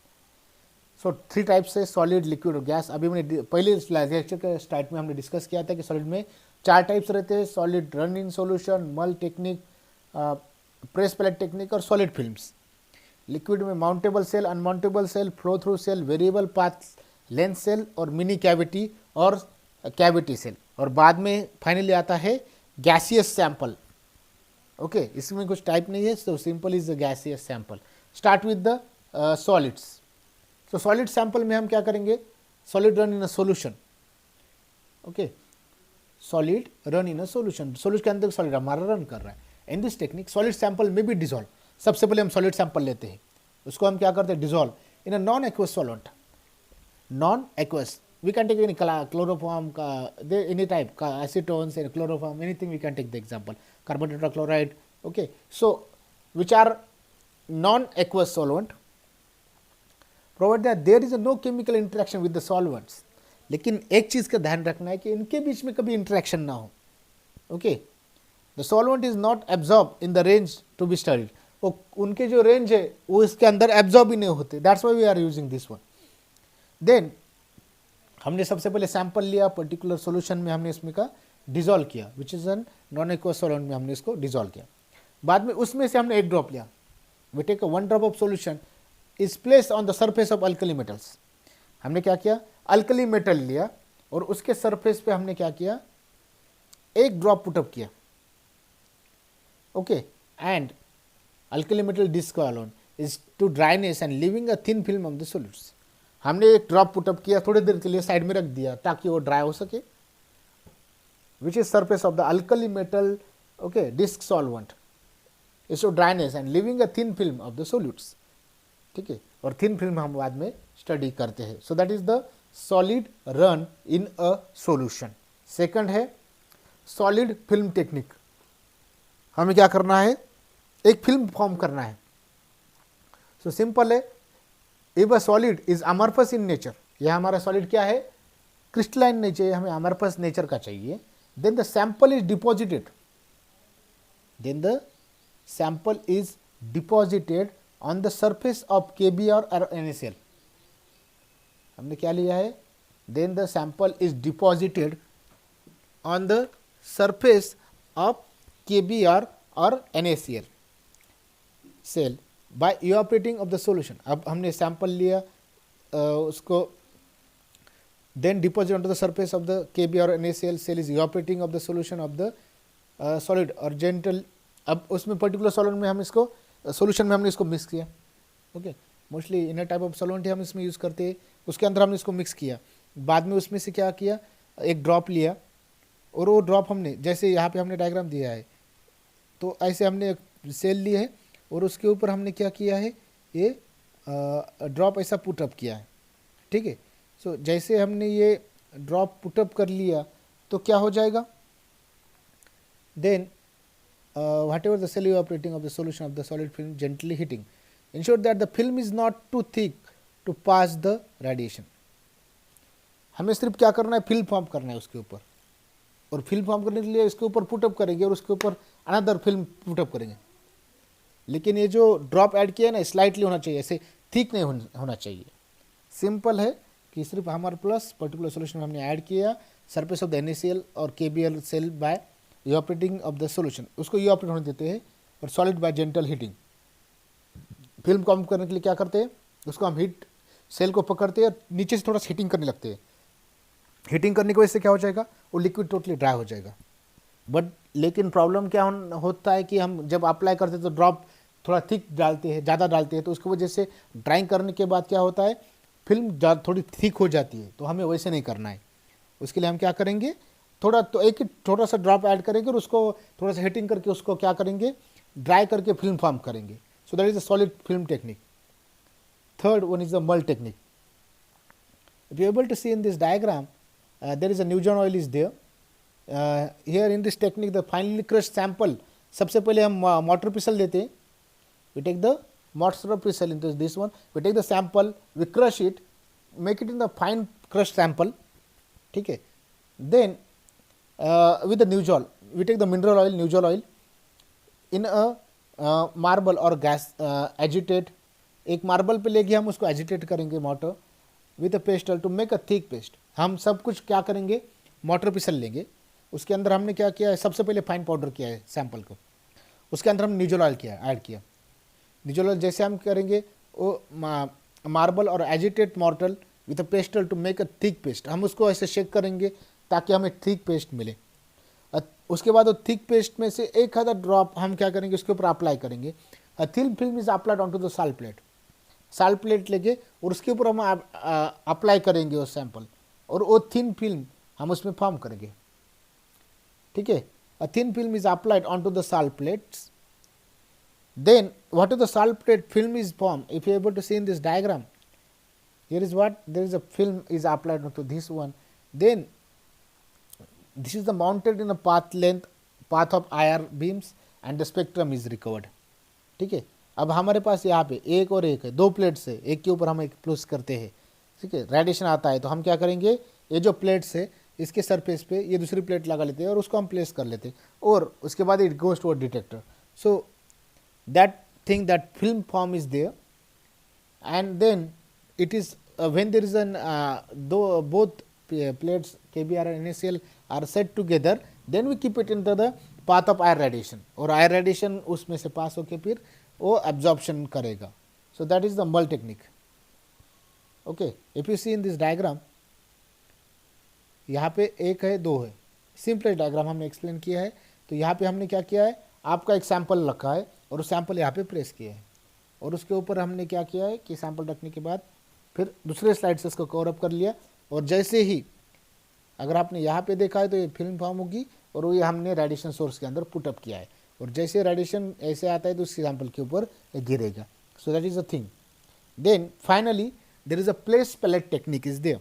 So three types है, solid, liquid और gas. अभी मैंने पहले लेक्चर के स्टार्ट में हमने डिस्कस किया था कि सॉलिड में 4 टाइप्स रहते हैं. Solid run in solution, mull technique, press pellet technique और सॉलिड फिल्म्स. लिक्विड में mountable cell, unmountable cell, flow through cell, variable path length cell और मिनी कैविटी और कैविटी सेल. और बाद में फाइनली आता है गैसियस सैंपल. ओके, इसमें कुछ टाइप नहीं है, so simple is the gaseous sample. Start with the solids. So solid sample में हम क्या करेंगे? Solid run in a solution. Okay, solid run in a solution. Solution के अंदर सॉलिड हमारा रन कर रहा है. इन दिस टेक्निक सॉलिड सैंपल में भी डिजोल्व. सबसे पहले हम सॉलिड सैंपल लेते हैं, उसको हम क्या करते हैं? Dissolve in a non aqueous solvent. Non aqueous we can take any chloroform, any type, acetones, chloroform, anything we can take the example. Carbon tetrachloride. Okay, so which are non-aqueous solvent provided that there is a no chemical interaction with the solvents. लेकिन एक चीज का ध्यान रखना है कि इनके बीच में कभी इंटरेक्शन ना हो. Okay, the solvent is not absorb in the range to be studied. वो उनके जो रेंज है वो इसके अंदर एब्जॉर्ब ही नहीं होते. That's why we are using this one. Then हमने सबसे पहले सैंपल लिया, पर्टिकुलर सॉल्यूशन में हमने इसमें का डिजोल्व किया, which is an non aqueous solvent में हमने इसको डिजोल्व किया. बाद में उसमें से हमने एक ड्रॉप लिया. We take a 1 drop of solution is placed on the surface of alkali metals. हमने क्या किया, अल्कली मेटल लिया और उसके सरफेस पे हमने क्या किया, एक ड्रॉप पुटअप किया. ओके, एंड अल्कली मेटल डिस्क्वालोन is to dryness and living a thin film of the solutes. हमने एक ड्रॉप पुटअप किया, थोड़ी देर के लिए साइड में रख दिया ताकि वो ड्राई हो सके. Which is surface of the alkali metal, okay, disc solvent is to dryness and living a thin film of the solutes. ठीक है, और थिन फिल्म हम बाद में स्टडी करते हैं. So that is the solid run in a solution. Second है सॉलिड फिल्म टेक्निक. हमें क्या करना है, एक फिल्म फॉर्म करना है. सो सिंपल है, if a solid is amorphous in nature, यह हमारा सॉलिड क्या है, क्रिस्टलाइन नहीं चाहिए, हमें अमरफस नेचर का चाहिए. Then the sample is deposited, then the sample is deposited on the surface of KBr और NaCl. हमने क्या लिया है, then the sample is deposited on the surface of KBr और NaCl cell by evaporating of the solution. अब हमने सैंपल लिया, उसको then deposit on to the surface of the KBr और NaCl cell is evaporating of the solution of the solid और जेंटल. अब उसमें पर्टिकुलर सॉल्वेंट में हम इसको सॉल्यूशन में हमने इसको मिक्स किया. Okay, mostly in type of solvent हम इसमें यूज़ करते हैं. उसके अंदर हमने इसको मिक्स किया. बाद में उसमें से क्या किया, एक ड्रॉप लिया और वो ड्रॉप हमने, जैसे यहाँ पे हमने डायग्राम दिया है, तो ऐसे हमने एक सेल ली है और उसके ऊपर हमने क्या किया है, ये ड्रॉप ऐसा पुटअप किया है. ठीक है, सो जैसे हमने ये ड्रॉप पुटअप कर लिया तो क्या हो जाएगा, then whatever the cell evaporating of the solution of the solid film gently heating ensure that the film is not too thick to pass the radiation. हमें सिर्फ क्या करना है, फिल्म फॉर्म करना है उसके ऊपर, और फिल्म फॉर्म करने के लिए इसके ऊपर पुटअप करेंगे और उसके ऊपर अनदर फिल्म पुटअप करेंगे. लेकिन ये जो ड्रॉप ऐड किया है ना, स्लाइटली होना चाहिए, ऐसे थिक नहीं होना चाहिए. सिंपल है कि सिर्फ हमारे प्लस पर्टिकुलर सोल्यूशन हमने ऐड किया सरफेस ऑफ द NaCl और KBr cell by evaporating of the solution, उसको इवापोरेट होने देते हैं और solid by gentle heating. Film को कम करने के लिए क्या करते हैं, उसको हम हीट सेल को पकड़ते हैं और नीचे से थोड़ा सा हीटिंग करने लगते हैं. हीटिंग करने की वजह से क्या हो जाएगा, वो लिक्विड टोटली ड्राई हो जाएगा. बट लेकिन प्रॉब्लम क्या होता है कि हम जब अप्लाई करते हैं तो ड्रॉप थोड़ा थिक डालते हैं, ज़्यादा डालते हैं, तो उसकी वजह से ड्राइंग करने के बाद क्या होता है, फिल्म थोड़ी थिक हो जाती है. तो हमें वैसे नहीं करना है. उसके लिए हम क्या करेंगे, थोड़ा तो एक ही थोड़ा सा ड्रॉप ऐड करेंगे और उसको थोड़ा सा हीटिंग करके उसको क्या करेंगे, ड्राई करके फिल्म फॉर्म करेंगे. So that is a solid film technique. Third one is the mulled technique. If you able to see in this diagram, there is a Nujol oil is there. Here in this technique the finally crushed sample, सबसे पहले हम मोटर पिसल देते हैं. We take the mortar pestle in this one, we take the sample, we crush it, make it in the fine crush sample. ठीक है, then with the newjol we take the mineral oil, newjol oil, in a marble or gas, agitate. एक मार्बल पे लेके हम उसको एजिटेट करेंगे mortar with a pestle to make a thick paste. हम सब कुछ क्या करेंगे, मोटर पिसल लेंगे, उसके अंदर हमने क्या किया है, सबसे पहले फाइन पाउडर किया है सैंपल को, उसके अंदर हम न्यूजल ऑयल किया ऐड किया. न्यूजल ऑयल जैसे हम करेंगे वो मार्बल और agitate mortar with a pestle to make a thick paste, हम उसको ऐसे शेक करेंगे ताकि हमें थिक पेस्ट मिले. उसके बाद वो थिक पेस्ट में से एक आधा ड्रॉप हम क्या करेंगे, उसके ऊपर अप्लाई करेंगे. Thin film is applied on to the salt plate. Salt plate लेके और उसके ऊपर हम अप्लाई करेंगे वो सैंपल, और वो थिन फिल्म हम उसमें फॉर्म करेंगे. ठीक है, a thin film is applied on to the salt plates. Then what is the salt plate film is form, if you able to see in this diagram, here is what, there is a film is applied on to this one. Then this is the mounted in a path of IR beams and the spectrum is recovered. ठीक है, अब हमारे पास यहाँ पे एक और एक है, दो प्लेट्स है, एक के ऊपर हम एक प्लेस करते हैं, ठीक है, रेडिएशन आता है तो हम क्या करेंगे, ये जो प्लेट्स है इसके सरफेस पे ये दूसरी प्लेट लगा लेते हैं और उसको हम प्लेस कर लेते हैं और उसके बाद it goes to a detector. So that thing, that film form is there and then it is when there is an though both plates KBr and NaCl are set together, then we keep it into the path of air radiation और air radiation उसमें से पास होके फिर वो absorption करेगा. So that is the Mull technique. Okay, if you see in this diagram, यहाँ पे एक है, दो है, सिंपल डायग्राम हमने एक्सप्लेन किया है. तो यहाँ पे हमने क्या किया है, आपका एक सैंपल रखा है और उस सैंपल यहाँ पे प्रेस किया है और उसके ऊपर हमने क्या किया है कि सैंपल रखने के बाद फिर दूसरे स्लाइड से उसको कवर अप कर लिया और जैसे ही अगर आपने यहाँ पे देखा है तो ये फिल्म फॉर्म होगी और वो ये हमने रेडिएशन सोर्स के अंदर पुट अप किया है और जैसे रेडिएशन ऐसे आता है तो उस सैंपल के ऊपर गिरेगा. So that is a thing. Then finally there is a place pellet technique is there.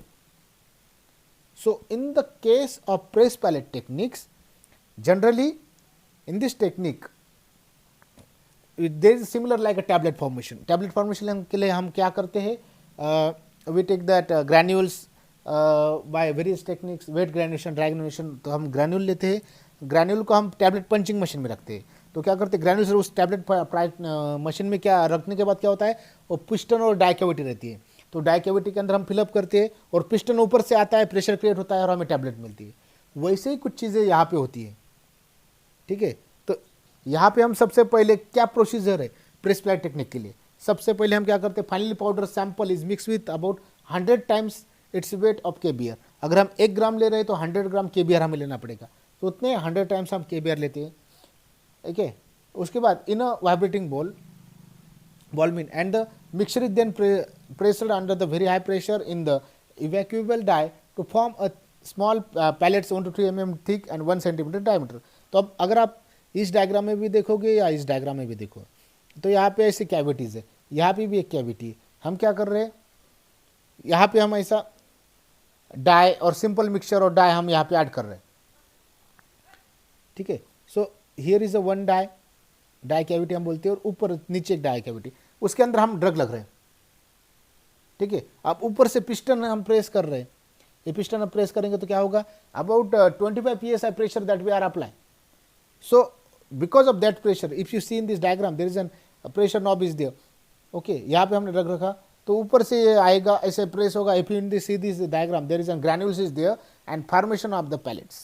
So in the case of press pellet techniques, generally in this technique there is similar like a tablet formation. Tablet formation के लिए हम क्या करते हैं, we take that granules by various techniques, wet granulation, dry granulation. तो हम ग्रैन्यूल लेते हैं, ग्रैन्यूल को हम टैबलेट पंचिंग मशीन में रखते हैं. तो क्या करते हैं, ग्रैन्यूल्स उस टैबलेट मशीन में क्या रखने के बाद क्या होता है, वो पिस्टन और डाई कैविटी रहती है. तो डाई कैविटी के अंदर हम फिलअप करते हैं और पिस्टन ऊपर से आता है, प्रेशर क्रिएट होता है और हमें टैबलेट मिलती है. वैसे ही कुछ चीज़ें यहाँ पे होती है, ठीक है. यहाँ पे हम सबसे पहले क्या प्रोसीजर है प्रेस पैलेट टेक्निक के लिए, सबसे पहले हम क्या करते हैं, finally powder sample is mix with about 100 times its weight of KBr. अगर हम 1 ग्राम ले रहे हैं तो 100 ग्राम KBr हमें लेना पड़ेगा, तो उतने 100 टाइम्स हम KBr लेते हैं, ठीक है. उसके बाद in a vibrating ball mill and the mixture is then pressed under the very high pressure in the evacuable die to form a small pellets 1 to 3 mm thick and 1 cm diameter. तो अब अगर आप इस डायग्राम में भी देखोगे या इस डायग्राम में भी देखो तो यहाँ पे ऐसी कैविटीज़ है, यहाँ पे भी एक कैविटी है. हम क्या कर रहे हैं, यहाँ पे हम ऐसा डाई और सिंपल मिक्सचर और डाई हम यहाँ पे ऐड कर रहे हैं, ठीक है. So here is a one die cavity हम बोलते हैं और ऊपर नीचे एक डाई कैविटी, उसके अंदर हम ड्रग लग रहे हैं, ठीक है. अब ऊपर से पिस्टन हम प्रेस कर रहे हैं, ये पिस्टन हम प्रेस करेंगे तो क्या होगा, about 25 psi pressure that we are apply. So because of that pressure, if you see in this diagram, there is a pressure knob is there. Okay, यहाँ पे हमने रख रखा तो ऊपर से ये आएगा, ऐसे प्रेस होगा. If you see this diagram, there is a granules is there and formation of the pellets.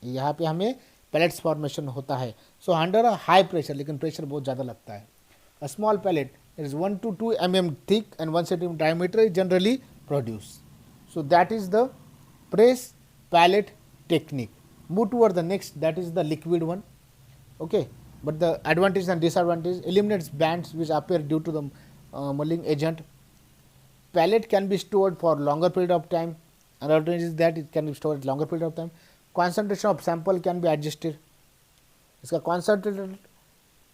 यहाँ पे हमें pellets formation होता है. So under a high pressure, लेकिन pressure बहुत ज़्यादा लगता है. A small pellet is 1 to 2 mm thick and 1 cm diameter is generally produced. So that is the press pellet technique. Move toward the next, that is the liquid one. Okay, but the advantage and disadvantage, eliminates bands which appear due to the mulling agent. Pellet can be stored for longer period of time. Another advantage is that it can be stored longer period of time. Concentration of sample can be adjusted. इसका concentrated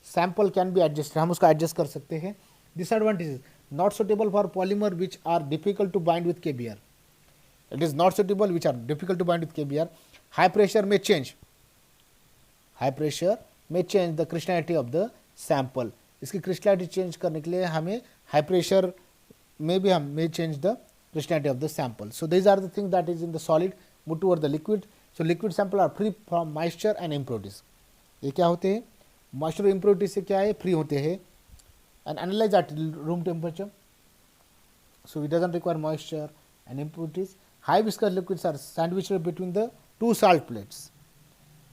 sample can be adjusted, हम उसका adjust कर सकते हैं. Disadvantages, not suitable for polymer which are difficult to bind with KBr. It is not suitable which are difficult to bind with KBr. High pressure may change. High pressure may change the crystallinity of the sample. इसकी crystallinity change करने के लिए हमें high pressure में भी हम may change the crystallinity of the sample. So these are the things that is in the solid. Move toward the liquid. So liquid sample are free from moisture and impurities. ये क्या होते हैं, moisture और impurities से क्या है, free होते हैं. And analyze at room temperature. So it doesn't require moisture and impurities. High viscous liquids are sandwiched between the two salt plates.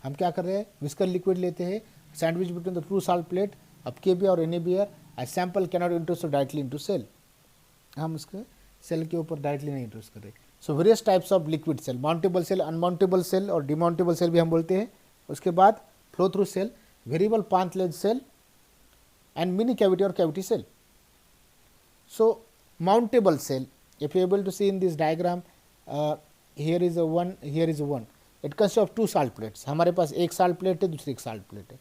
हम क्या कर रहे हैं, विस्कर लिक्विड लेते हैं, sandwich between the two salt plate. अब KBr और NaBr, a sample cannot introduce directly into cell. हम उसके सेल के ऊपर डायरेक्टली नहीं इंट्रोड्यूस कर रहे. So various types of liquid cell, mountable cell, unmountable cell और डिमाउंटेबल सेल भी हम बोलते हैं. उसके बाद flow through cell, variable path length cell and mini cavity और cavity cell. So mountable cell, if you are able to see in this diagram, here is a one, here is a one. It consists of two salt plates. हमारे पास एक salt plate है, दूसरी एक salt plate है.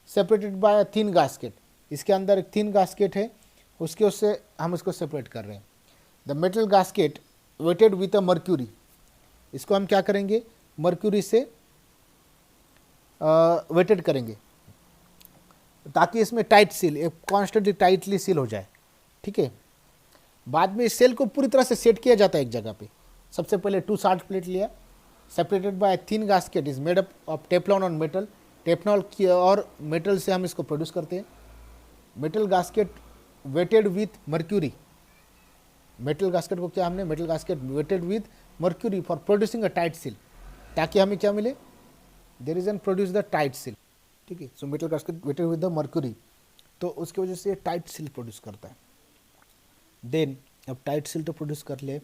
Separated by a thin gasket. इसके अंदर एक thin gasket है, उससे हम इसको separate कर रहे हैं. The metal gasket weighted with a mercury. इसको हम क्या करेंगे, mercury से weighted करेंगे. ताकि इसमें टाइट सील, एक कॉन्स्टेंटली टाइटली सील हो जाए। ठीक है, बाद में इस सेल को पूरी तरह से सेट किया जाता है एक जगह पे। सबसे पहले 2 साल्ट प्लेट लिया, separated by thin gasket is made up of Teflon और मेटल। टेफ्लॉन की और मेटल से हम इसको प्रोड्यूस करते हैं। Metal gasket wetted with mercury, metal gasket को क्या हमने, metal gasket wetted with mercury for producing a tight seal, ताकि हमें क्या मिले, there is an produce the tight seal. ठीक है, so metal gasket wetted with the mercury, तो उसकी वजह से टाइट सील प्रोड्यूस करता है। देन अब टाइट सील तो प्रोड्यूस कर ले,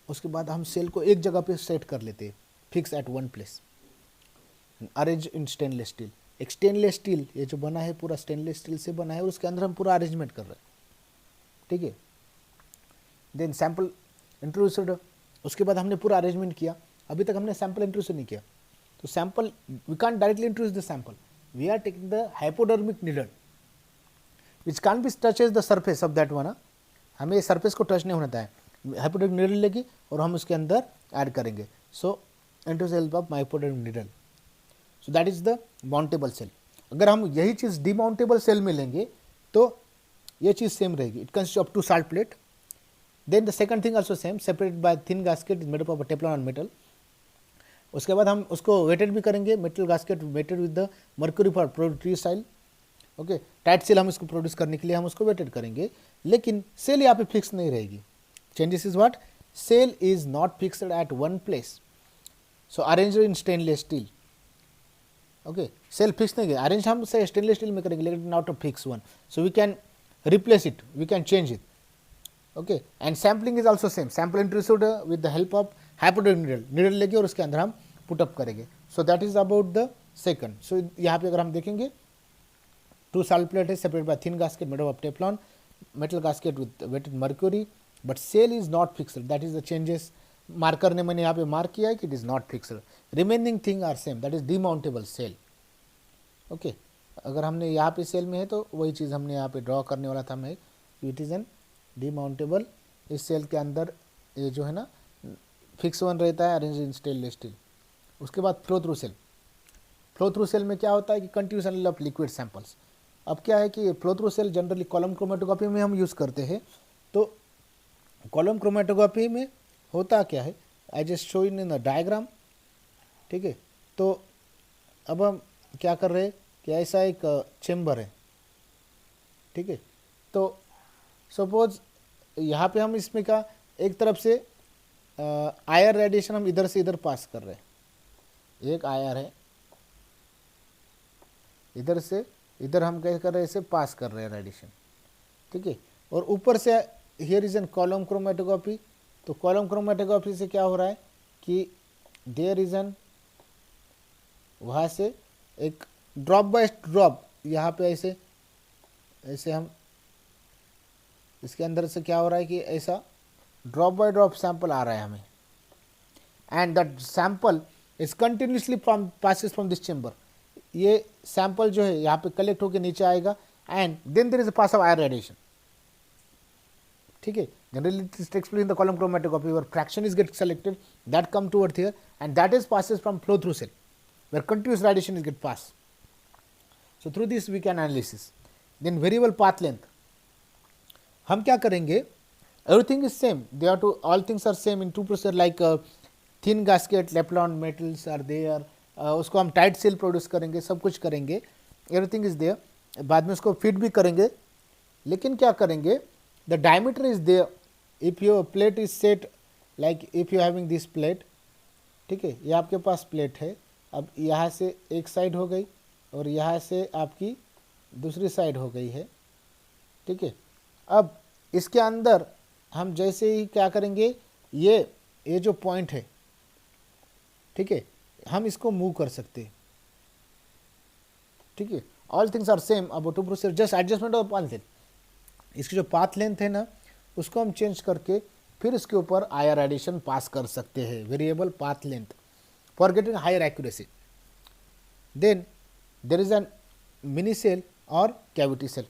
उसके बाद हम सेल को एक जगह पे सेट कर लेते हैं, fix eight one place, arrange in stainless steel. एक स्टेनलेस स्टील, ये जो बना है पूरा स्टेनलेस स्टील से बना है, और उसके अंदर हम पूरा अरेंजमेंट कर रहे हैं। ठीक है, देन सैंपल इंट्रोड्यूसड, उसके बाद हमने पूरा अरेंजमेंट किया। अभी तक हमने सैंपल इंट्रोड्यूस नहीं किया, तो sample we can't directly introduce the sample, we are taking the hypodermic needle which can be touches the surface of that one. हमें सरफेस को टच नहीं होना है, हाइपोडर्मिक नीडल लेगी और हम उसके अंदर ऐड करेंगे। So introduce help of hypodermic needle, so that is the mountable cell. अगर हम यही चीज़ डिमाउंटेबल सेल में लेंगे तो ये चीज़ सेम रहेगी। It consist of 2 salt plate. Then the second thing also same, separated by thin gasket is made up of Teflon and metal. उसके बाद हम उसको वेटेड भी करेंगे, metal gasket wetted with the mercury for प्रोड्यूसाइल। ओके, टाइट सेल हम इसको प्रोड्यूस करने के लिए हम उसको वेटेड करेंगे, लेकिन सेल यहाँ पे फिक्स नहीं रहेगी। Changes is what, cell is not fixed at one place, so arrange in stainless steel. Okay, cell fix नहीं है, अरेंज हम से स्टेनलेस स्टील में करेंगे, लेकिन not a fix one, so we can replace it, we can change it. Okay, and sampling is also same, sample introduced with the help of hypodermic needle, needle लेके और उसके अंदर हम पुटअप करेंगे। So that is about the second. सो यहाँ पे अगर हम देखेंगे 2 साल्ट प्लेट है separate by thin gasket made of Teflon, metal gasket with wetted mercury, but cell is not fixed, that is the changes. Marker ने मैंने यहाँ पे मार्क किया है कि it is not fixed. Remaining thing are same, that is demountable cell. Okay, अगर हमने यहाँ पे सेल में है तो वही चीज़ हमने यहाँ पे ड्रॉ करने वाला था मैं, इट इज़ एन डिमाउंटेबल। इस सेल के अंदर ये जो है ना फिक्स वन रहता है, अरेंज इन स्टेनलेस स्टील। उसके बाद flow through cell, flow through cell में क्या होता है कि continuous analysis of liquid samples. अब क्या है कि flow through cell generally column chromatography में हम यूज़ करते हैं। तो कॉलम क्रोमेटोग्राफी में होता क्या है, I just show in the diagram. ठीक है, तो अब हम क्या कर रहे हैं कि ऐसा एक चेम्बर है। ठीक है, तो सपोज यहाँ पे हम इसमें का एक तरफ से आयर रेडिएशन हम इधर से इधर पास कर रहे हैं, एक आयर है इधर से इधर हम क्या कर रहे हैं, इसे पास कर रहे हैं रेडिएशन। ठीक है, और ऊपर से here is an column chromatography. तो कॉलम क्रोमेटोग्राफी से क्या हो रहा है कि देयर इज एन, वहाँ से एक ड्रॉप बाय ड्रॉप यहाँ पे ऐसे ऐसे हम इसके अंदर से क्या हो रहा है कि ऐसा ड्रॉप बाय ड्रॉप सैंपल आ रहा है हमें, and that sample is continuously from passes from this chamber. ये सैंपल जो है यहाँ पे कलेक्ट होकर नीचे आएगा, and then there is a pass of IR radiation. ठीक है, generally this takes place in the column chromatography where fraction is get selected, that come towards here, and that is passes from flow through cell where continuous radiation is get passed. So through this we can analysis. Then variable path length, हम क्या करेंगे, everything is same, they are to all things are same in two procedure, like thin gasket, Teflon metals are there, उसको हम टाइट सेल प्रोड्यूस करेंगे, सब कुछ करेंगे, everything is there, बाद में उसको फिट भी करेंगे। लेकिन क्या करेंगे, the diameter is there, if your plate is set like if you having this plate, ठीक है, ये आपके पास प्लेट है, अब यहाँ से एक साइड हो गई और यहाँ से आपकी दूसरी साइड हो गई है। ठीक है, अब इसके अंदर हम जैसे ही क्या करेंगे, ये जो पॉइंट है, ठीक है, हम इसको मूव कर सकते हैं। ठीक है, all things are same about to process, just adjustment of path length. इसकी जो पाथ लेंथ है ना, उसको हम चेंज करके फिर इसके ऊपर आयर रेडिएशन पास कर सकते हैं, variable path length, for getting higher accuracy. Then there is an mini cell or cavity cell.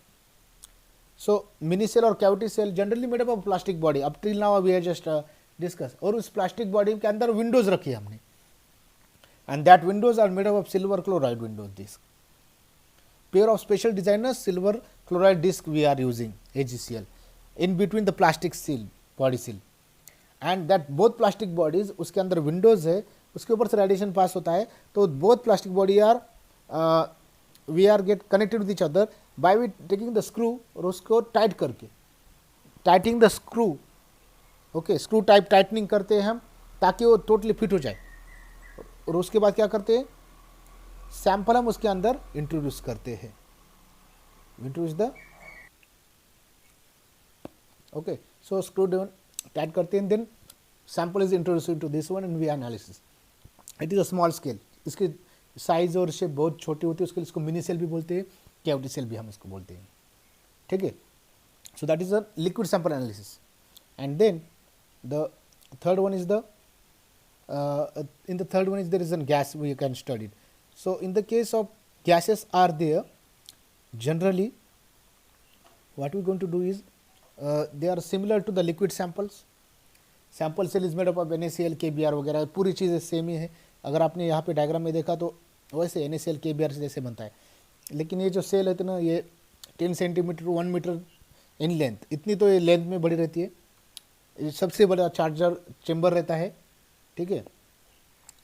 So mini cell or cavity cell generally made up of plastic body. Up till now we have just discussed. और उस plastic body के अंदर windows रखी है हमने, and that windows are made up of silver chloride windows disc. pair of special designer silver chloride disc we are using AgCl in between the plastic seal body seal and that both plastic bodies उसके अंदर windows है उसके ऊपर से radiation पास होता है तो both plastic body are we are get connected with each other by we taking the screw और उसको टाइट करके टाइटिंग the screw okay screw type tightening करते हैं हम ताकि वो टोटली फिट हो जाए और उसके बाद क्या करते हैं सैंपल हम उसके अंदर इंट्रोड्यूस करते हैं introduce the okay so screw down tight करते हैं then sample is introduce into this one and we analysis it is a small scale इसकी साइज और शेप बहुत छोटी होती है उसके लिए इसको मिनी सेल भी बोलते हैं कैविटी सेल भी हम इसको बोलते हैं ठीक है so that is a liquid sample analysis and then the third one is the in the third one is there is a gas we can study. So in the case of gases are there generally what we are going to do is they are similar to the liquid samples. Sample cell is made up of NaCl KBr वगैरह पूरी चीज़ें सेम ही है अगर आपने यहाँ पे डायग्राम में देखा तो वैसे NaCl KBr जैसे बनता है लेकिन ये जो सेल है ना ये 10 सेंटीमीटर 1 मीटर इन लेंथ इतनी तो ये लेंथ में बड़ी रहती है ये सबसे बड़ा चार्जर चेम्बर रहता है ठीक है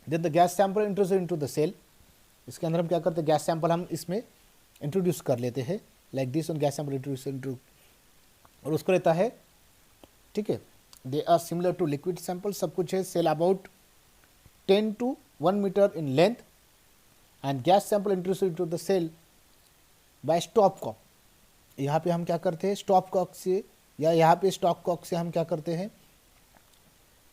then the gas sample introduce into the cell इसके अंदर हम क्या करते हैं गैस सैंपल हम इसमें इंट्रोड्यूस कर लेते हैं like this on gas sample introduce into और उसको रहता है ठीक है they are similar to liquid sample सब कुछ है cell about 10 to 1 metre in length and gas sample introduce into the cell by stopcock यहाँ पे हम क्या करते हैं स्टॉप कॉक से या यहाँ पे स्टॉप कॉक से हम क्या करते हैं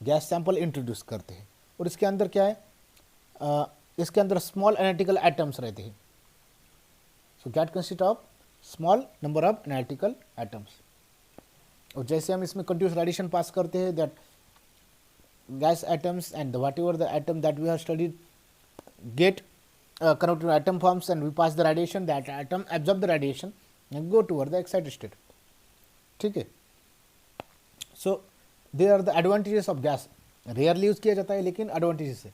गैस सैंपल इंट्रोड्यूस करते हैं और इसके अंदर क्या है इसके अंदर स्मॉल एनालिटिकल एटम्स रहते हैं so that consist of small number of analytical atoms और जैसे हम इसमें कंटिन्यूस रेडिएशन पास करते हैं that gas atoms and whatever the atom that we have studied get converted to atom forms and we pass the radiation that atom absorb the radiation and go toward the excited state ठीक है so they are the advantages of gas rarely use किया जाता है लेकिन एडवांटेजेस है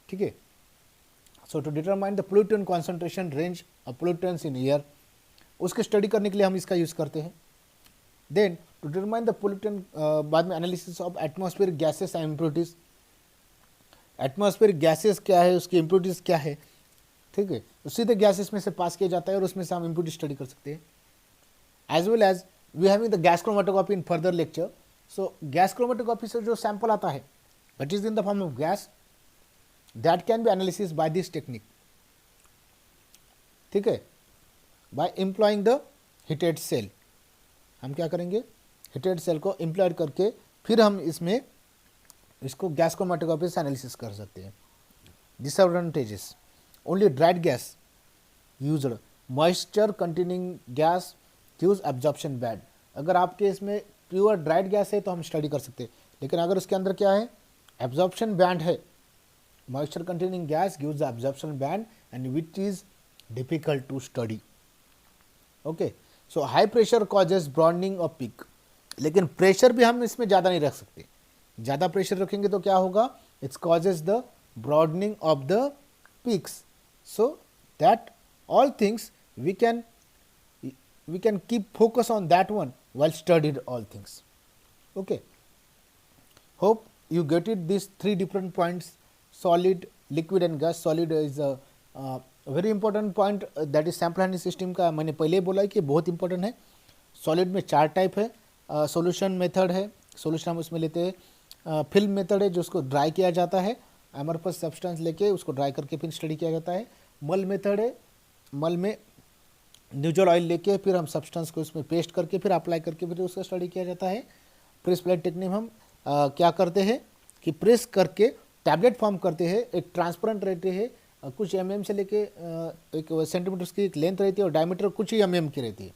ठीक है so to determine the pollutant concentration range of pollutants in air उसके स्टडी करने के लिए हम इसका यूज करते हैं then to determine the pollutant बाद में analysis of atmospheric gases and impurities atmospheric gases क्या है उसकी इम्प्योरिटीज क्या है ठीक है सीधे गैसेस में से पास किया जाता है और उसमें से हम इम्प्योरिटी स्टडी कर सकते हैं as well as we having the gas chromatography in further lecture so gas chromatography से जो सैंपल आता है but is in the form of gas that can be analysis by this technique ठीक है by employing the heated cell हम क्या करेंगे हीटेड सेल को एम्प्लॉय करके फिर हम इसमें इसको गैस क्रोमेटोग्राफी से एनालिसिस कर सकते हैं disadvantages only dried gas used moisture containing gas gives absorption bad अगर आपके इसमें प्योर ड्राइड गैस है तो हम स्टडी कर सकते हैं लेकिन अगर उसके अंदर क्या है एब्जॉर्प्शन बैंड है moisture containing gas gives the absorption band and which is difficult to study okay so high pressure causes broadening of peak लेकिन प्रेशर भी हम इसमें ज़्यादा नहीं रख सकते ज़्यादा प्रेशर रखेंगे तो क्या होगा it's causes the broadening of the peaks so that all things we can keep focus on that one while studied all things okay hope you get it these three different points solid liquid and gas solid is a very important point that is sample handling system का मैंने पहले ही बोला है कि बहुत इंपॉर्टेंट है सॉलिड में 4 टाइप है सॉल्यूशन मेथड है सॉल्यूशन हम उसमें लेते हैं फिल्म मेथड है जो उसको ड्राई किया जाता है एमरफस सब्सटेंस लेके उसको ड्राई करके फिर स्टडी किया जाता है मल मेथड है मल में न्यूट्रल ऑयल लेके फिर हम सब्सटेंस को उसमें पेस्ट करके फिर अप्लाई करके फिर उसका स्टडी किया जाता है प्रेस प्लेट टेक्निक हम क्या करते हैं कि प्रेस करके टैबलेट फॉर्म करते हैं एक ट्रांसपेरेंट रहते हैं कुछ mm से लेके एक सेंटीमीटर की एक लेंथ रहती है और डायमीटर कुछ ही mm की रहती है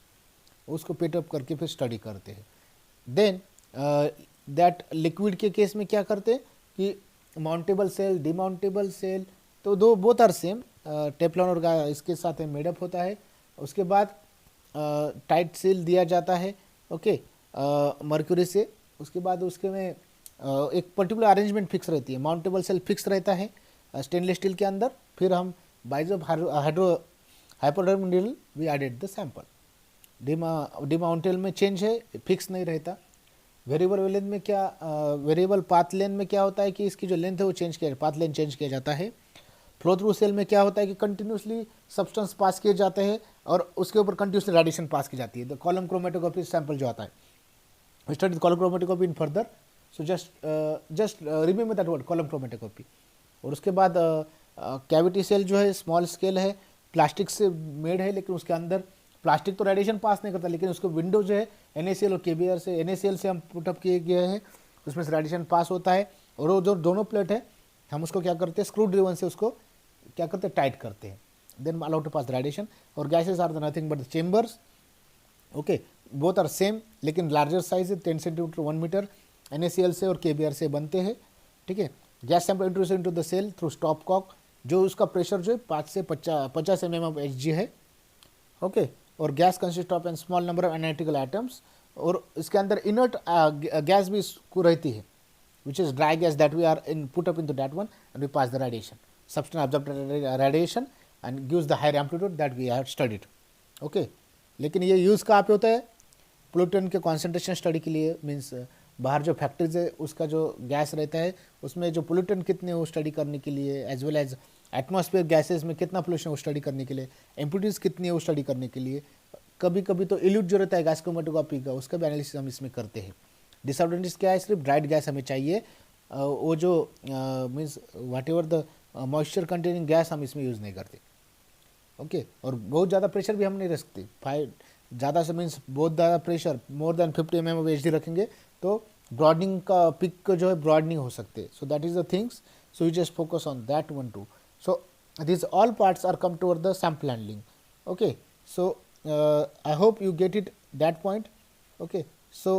उसको पेट अप करके फिर स्टडी करते हैं देन दैट लिक्विड के केस में क्या करते हैं कि माउंटेबल सेल डिमाउंटेबल सेल तो दो बोथ आर सेम टेफ्लॉन और इसके साथ मेडअप होता है उसके बाद टाइट सील दिया जाता है ओके मर्क्यूरी से उसके बाद उसके में एक पर्टिकुलर अरेंजमेंट फिक्स रहती है माउंटेबल सेल फिक्स रहता है स्टेनलेस स्टील के अंदर फिर हम बाइज of hydro hypodermic needle we added the sample. डिमाउंटेल में चेंज है, फिक्स नहीं रहता। वेरिएबल लेंथ में क्या, वेरिएबल पाथ लेंथ में क्या होता है कि इसकी जो लेंथ है वो चेंज किया, पाथ लेंथ चेंज किया जाता है। फ्लो थ्रू सेल में क्या होता है कि कंटिन्यूसली सब्सटेंस पास किए जाते हैं और उसके ऊपर कंटिन्यूसली रेडिएशन पास की जाती है। द कॉलम क्रोमेटोग्राफी सैंपल जो आता है, we study column chromatography in further, so just remember that word column chromatography. और उसके बाद कैविटी सेल जो है स्मॉल स्केल है, प्लास्टिक से मेड है, लेकिन उसके अंदर प्लास्टिक तो रेडिएशन पास नहीं करता, लेकिन उसको विंडो जो है NaCl और KBr से, NaCl से हम पुटअप किए गए हैं, उसमें से रेडिएशन पास होता है। और वो जो दोनों प्लेट है हम उसको क्या करते हैं, स्क्रू ड्रिवन से उसको क्या करते हैं, टाइट करते हैं, then allow to pass the radiation. और gases are the nothing but the chambers, okay, both are same, लेकिन लार्जर साइज है 10 सेंटीमीटर 1 मीटर, NaCl से और KBr से बनते हैं, ठीक है। Gas sample introduce into the cell through stopcock, जो उसका प्रेशर जो है 5 से 50 mm ऑफ Hg है, ओके। और gas consist of an small number of analytical atoms, और इसके अंदर इनर्ट गैस भी को रहती है, which is dry gas that we are put up into that one, and we pass the radiation. Substance absorbs radiation and gives the higher amplitude that we have studied. Okay. लेकिन ये यूज़ कहाँ पे होता है, पोल्यूटेंट के कॉन्सेंट्रेशन स्टडी के लिए, मीन्स बाहर जो फैक्ट्रीज है उसका जो गैस रहता है उसमें जो पोल्यूटेंट कितने वो स्टडी करने के लिए, as well as atmosphere gases में कितना पोल्यूशन वो स्टडी करने के लिए, इम्प्यूरिटीज कितनी है वो स्टडी करने के लिए। कभी कभी तो इल्यूट जो रहता है गैस क्रोमेटोग्राफी का, उसका भी एनालिसिस हम इसमें करते हैं। डिसएडवांटेज क्या है, सिर्फ ड्राइड गैस हमें चाहिए, वो जो means what ever the moisture containing gas हम इसमें यूज़ नहीं करते, ओके। और बहुत ज़्यादा प्रेशर भी हम नहीं रख सकते, ज़्यादा से मीन्स बहुत ज़्यादा pressure more than 50 mm of Hg रखेंगे तो ब्रॉडनिंग का पिक जो है ब्रॉडनिंग हो सकते, so that is the things, so you just focus on that one two. So these all parts are come toward the sample handling, okay। So I hope you get it that point, okay। So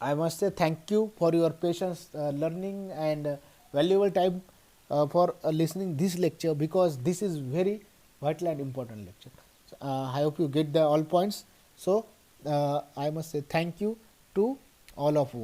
I must say thank you for your patience learning and valuable time for listening this lecture, because this is very vital and important lecture. So, I hope you get the all points. So I must say thank you to all of you.